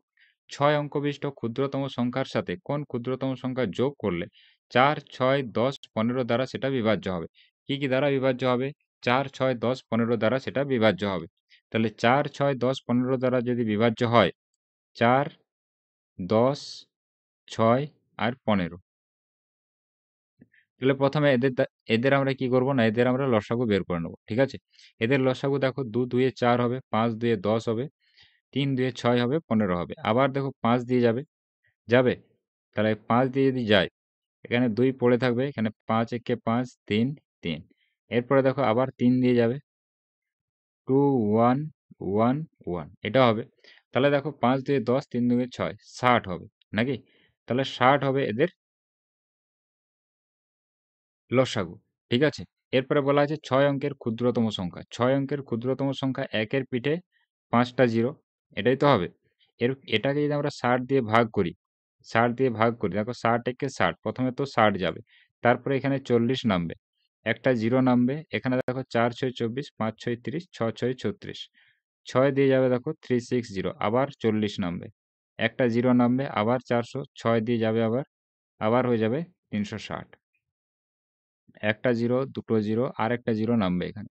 ৬ অঙ্ক বিশিষ্ট ক্ষুদ্রতম সংখ্যার সাথে কোন ক্ষুদ্রতম সংখ্যা যোগ করলে ৪, ৬, ১০, ১৫ দ্বারা সেটা বিভাজ্য হবে? কি, কি দ্বারা বিভাজ্য হবে? ৪, ৬, ১০, ১৫ দ্বারা সেটা বিভাজ্য হবে। তাহলে ৪, ৬, ১০, ১৫ দ্বারা যদি বিভাজ্য হয়, ৪, ১০, ৬ আর ১৫। তাহলে প্রথমে এদের আমরা কি করব না এদের আমরা লসাগু বের করে নেব। ঠিক আছে? এদের লসাগু দেখো ২ এ ৪ হবে, ৫ ২ এ ১০ হবে, ৩ ২ এ ৬ হবে, ১৫ হবে। আবার দেখো ৫ দিয়ে যাবে, যাবে? তাহলে ৫ দিয়ে যদি যায়, এখানে ২ পড়ে থাকবে, এখানে ৫ একে ৫ ৩ ৩। এরপরে দেখো আবার ৩ দিয়ে যাবে, ২ ১ ১ ১ এটা হবে। তাহলে দেখো ৫ ২ এ ১০ ৩ ২ এ ৬ ৬০ হবে, নাকি? তাহলে ৬০ হবে এদের লসাগু। ঠিক আছে? এরপরে বলা আছে ৬ অঙ্কের ক্ষুদ্রতম সংখ্যা। ৬ অঙ্কের ক্ষুদ্রতম সংখ্যা ১ এর পিঠে ৫ টা 0, এটাই তো হবে। এটাকে যদি আমরা ৬০ দিয়ে ভাগ করি, ৬০ দিয়ে ভাগ করি, দেখো ৬০ একে ৬০, প্রথমে তো ৬০ যাবে। তারপরে এখানে ৪০ নামবে। একটা 0 নামবে। এখানে দেখো ৪ ৬ ২৪, ৫ ৬ ৩০, ৬ ৬ ৩৬। ৬ দিয়ে যাবে দেখো 360, আবার ৪০ নামবে। একটা 0 নামবে, আবার ৪০০, ৬ দিয়ে যাবে আবার, আবার হয়ে যাবে ৩৬০। একটা 0, দুটো 0, আরেকটা 0 নামবে এখানে।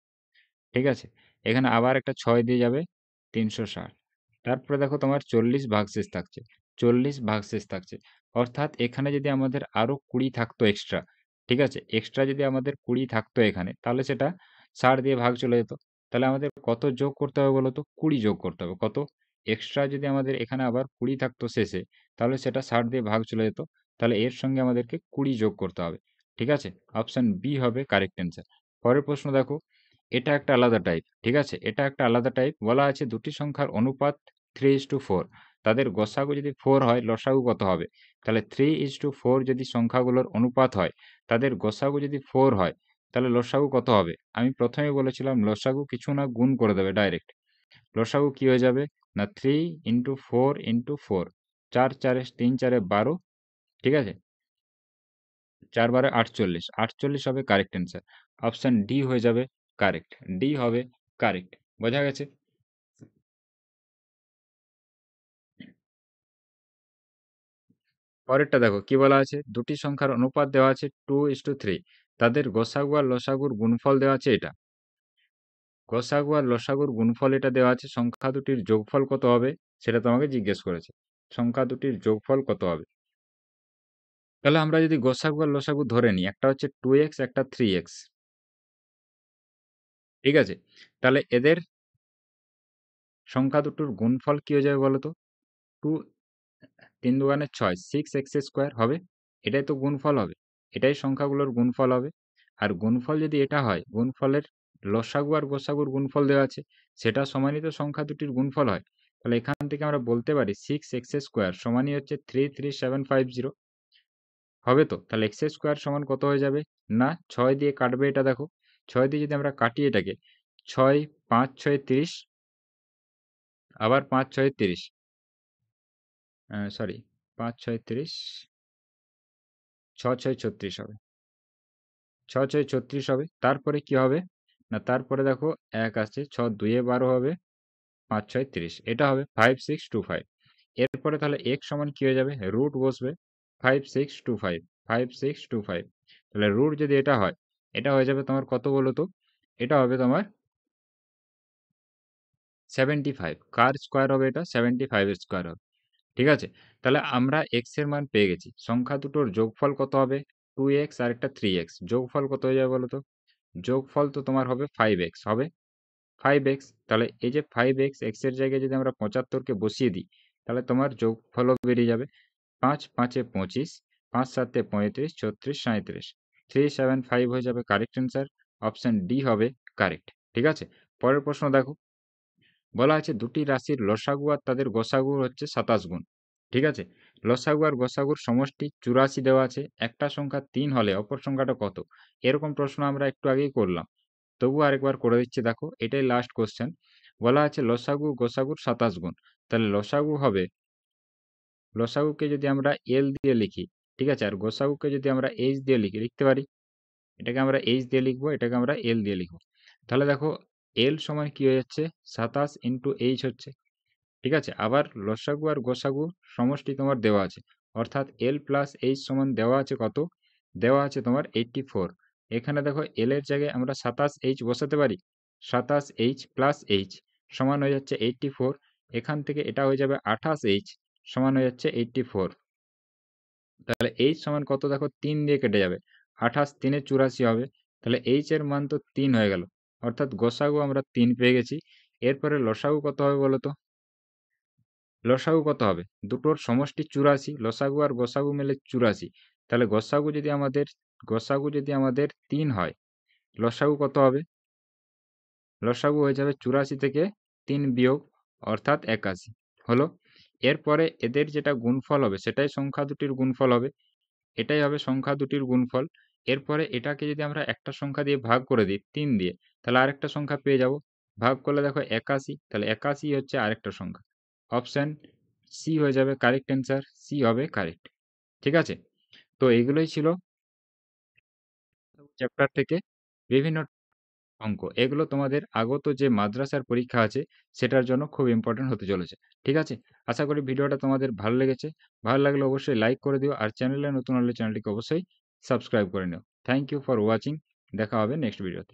ঠিক আছে? এখানে আবার একটা ৬ দিয়ে যাবে ৩৬০। তারপরে দেখো তোমার ৪০ ভাগশেষ থাকছে। ৪০ ভাগশেষ থাকছে। অর্থাৎ এখানে যদি আমাদের আরো ২০ থাকতো এক্সট্রা, ঠিক আছে? এক্সট্রা যদি আমাদের ২০ থাকতো এখানে, তাহলে সেটা ৬০ দিয়ে ভাগ চলে যেত। তাহলে আমাদের কত যোগ করতে হবে বলো তো? ২০ যোগ করতে হবে। কত? এক্সট্রা যদি আমাদের এখানে আবার ২০ থাকতো শেষে, তাহলে সেটা ৬০ দিয়ে ভাগ চলে যেত। তাহলে এর সঙ্গে আমাদেরকে ২০ যোগ করতে হবে। ঠিক আছে? অপশন বি হবে কারেক্ট অ্যান্সার। পরের প্রশ্ন দেখো। এটা একটা আলাদা টাইপ। ঠিক আছে? এটা একটা আলাদা টাইপ। বলা আছে দুটি সংখ্যার অনুপাত 3:4, তাদের গসাগু যদি 4 হয়, লসাগু কত হবে? তাহলে 3:4 যদি সংখ্যাগুলোর অনুপাত হয়, তাদের গসাগু যদি 4 হয়, তাহলে লসাগু কত হবে? আমি প্রথমেই বলেছিলাম লসাগু কিছু না গুণ করে দেবে ডাইরেক্ট। লসাগু কি হয়ে যাবে? না 3 × 4 × 4 4 4 3 4 12, ঠিক আছে? 4 12 48, 48 হবে কারেক্ট অ্যান্সার। অপশন ডি হয়ে যাবে কারেক্ট। ডি হবে কারেক্ট। বোঝা গেছে? পরেরটা দেখো কি বলা আছে? দুটি সংখ্যার অনুপাত দেওয়া আছে 2:3, তাদের গসাগু আর লসাগুর গুণফল দেওয়া আছে এটা। গসাগু আর লসাগুর গুণফল এটা দেওয়া আছে, সংখ্যা দুটির যোগফল কত হবে সেটা তোমাকে জিজ্ঞেস করেছে। সংখ্যা দুটির যোগফল কত হবে? তাহলে আমরা যদি গসাগু আর লসাগু ধরে নিই, একটা হচ্ছে 2x, একটা 3x, ঠিক আছে? তাহলে এদের সংখ্যা দুটোর গুণফল কি হয়ে যাবে বলো তো? 2 3 দুগুণে 6, 6x² হবে। এটাই তো গুণফল হবে। এটাই সংখ্যাগুলোর গুণফল হবে। আর গুণফল যদি এটা হয়, গুণফলের লসাগু আর গসাগুর গুণফল দেওয়া আছে, সেটা সমানই তো সংখ্যা দুটির গুণফল হয়। তাহলে এখান থেকে আমরা বলতে পারি 6x² সমানই হচ্ছে 33750 হবে তো? তাহলে x² সমান কত হয়ে যাবে? না 6 দিয়ে কাটবে এটা দেখো। 6 দিয়ে যদি আমরা কাটি এটাকে, 6 5 6 30, আবার 5 6 30, সরি ৫ ৬ ৩০, ৬ ৬ ৩৬ হবে। ৬ ৬ ৩৬ হবে। তারপরে কি হবে? না তারপরে দেখো ১ আছে, ৬ ২ এ ১২ হবে, ৫ ৬ ৩০। এটা হবে 5625। এরপরে তাহলে x সমান কি হয়ে যাবে? রুট বসবে 5625, 5625। তাহলে রুট যদি এটা হয়, এটা হয়ে যাবে তোমার কত বলো তো? এটা হবে তোমার 75। কার স্কয়ার হবে এটা? 75 এর স্কয়ার হবে। ঠিক আছে? তাহলে আমরা x এর মান পেয়ে গেছি। সংখ্যা দুটোর যোগফল কত হবে? 2x আর একটা 3x। যোগফল কত হয়ে যাবে বলো তো? যোগফল তো তোমার হবে 5x হবে। 5x, তাহলে এই যে 5x, x এর জায়গায় যদি আমরা 75 কে বসিয়ে দিই, তাহলে তোমার যোগফলও বেরিয়ে যাবে। 5 5 এ 25, 5 7 এ 35, 36 37। 375 হয়ে যাবে কারেক্ট অ্যান্সার। অপশন ডি হবে কারেক্ট। ঠিক আছে? পরের প্রশ্ন দেখো। বলা আছে দুটি রাশির লসাগু আর তাদের গসাগু হচ্ছে 27 গুণ। ঠিক আছে? লসাগু আর গসাগুর সমষ্টি 84 দেওয়া আছে। একটা সংখ্যা ৩ হলে অপর সংখ্যাটা কত? এরকম প্রশ্ন আমরা একটু আগেই করলাম। তবুও আরেকবার করে দিচ্ছি দেখো। এটাই লাস্ট কোয়েশ্চেন। বলা আছে লসাগু গসাগুর 27 গুণ। তাহলে লসাগু হবে, লসাগুকে যদি আমরা এল দিয়ে লিখি, ঠিক আছে? আর গসাগুকে যদি আমরা এইচ দিয়ে লিখতে পারি। এটাকে আমরা এইচ দিয়ে লিখবো, এটাকে আমরা এল দিয়ে লিখবো। তাহলে দেখো এল সমান কি হয়ে যাচ্ছে? 27 ইন্টু এইচ হচ্ছে। ঠিক আছে? আবার লসাগু আর গসাগু সমষ্টি তোমার দেওয়া আছে। অর্থাৎ L প্লাস H সমান দেওয়া আছে কত? দেওয়া আছে তোমার 84। এখানে দেখো L এর জায়গায় আমরা 27H বসাতে পারি। 27H প্লাস H সমান হয়ে যাচ্ছে 84। এখান থেকে এটা হয়ে যাবে 28H সমান হয়ে যাচ্ছে 84। তাহলে H সমান কত দেখো? 3 দিয়ে কেটে যাবে। 28 3 এ 84 হবে। তাহলে H এর মান তো 3 হয়ে গেল। অর্থাৎ গসাগু আমরা 3 পেয়ে গেছি। এরপরে লসাগু কত হবে বলো তো? লসাগু কত হবে? দুটোর সমষ্টি 84, লসাগু আর গসাগু মিলে 84। তাহলে গসাগু যদি আমাদের ৩ হয়, লসাগু কত হবে? লসাগু হয়ে যাবে 84 থেকে ৩ বিয়োগ, অর্থাৎ ৮১ হলো। এরপরে এদের যেটা গুণফল হবে সেটাই সংখ্যা দুটির গুণফল হবে। এটাই হবে সংখ্যা দুটির গুণফল। এরপরে এটাকে যদি আমরা একটা সংখ্যা দিয়ে ভাগ করে দিই ৩ দিয়ে, তাহলে আরেকটা সংখ্যা পেয়ে যাব। ভাগ করলে দেখো ৮১, তাহলে ৮১ হচ্ছে আরেকটা সংখ্যা। অপশন সি হয়ে যাবে কারেক্ট অ্যান্সার। সি হবে কারেক্ট। ঠিক আছে? তো এগুলোই ছিল চ্যাপ্টার থেকে বিভিন্ন অঙ্ক। এগুলো তোমাদের আগত যে মাদ্রাসার পরীক্ষা আছে সেটার জন্য খুব ইম্পোর্টেন্ট হতে চলেছে। ঠিক আছে? আশা করি ভিডিওটা তোমাদের ভালো লেগেছে। ভালো লাগলে অবশ্যই লাইক করে দিও। আর চ্যানেলে নতুন হলে চ্যানেলটিকে অবশ্যই সাবস্ক্রাইব করে নিও। Thank you for watching. দেখা হবে নেক্সট ভিডিওতে।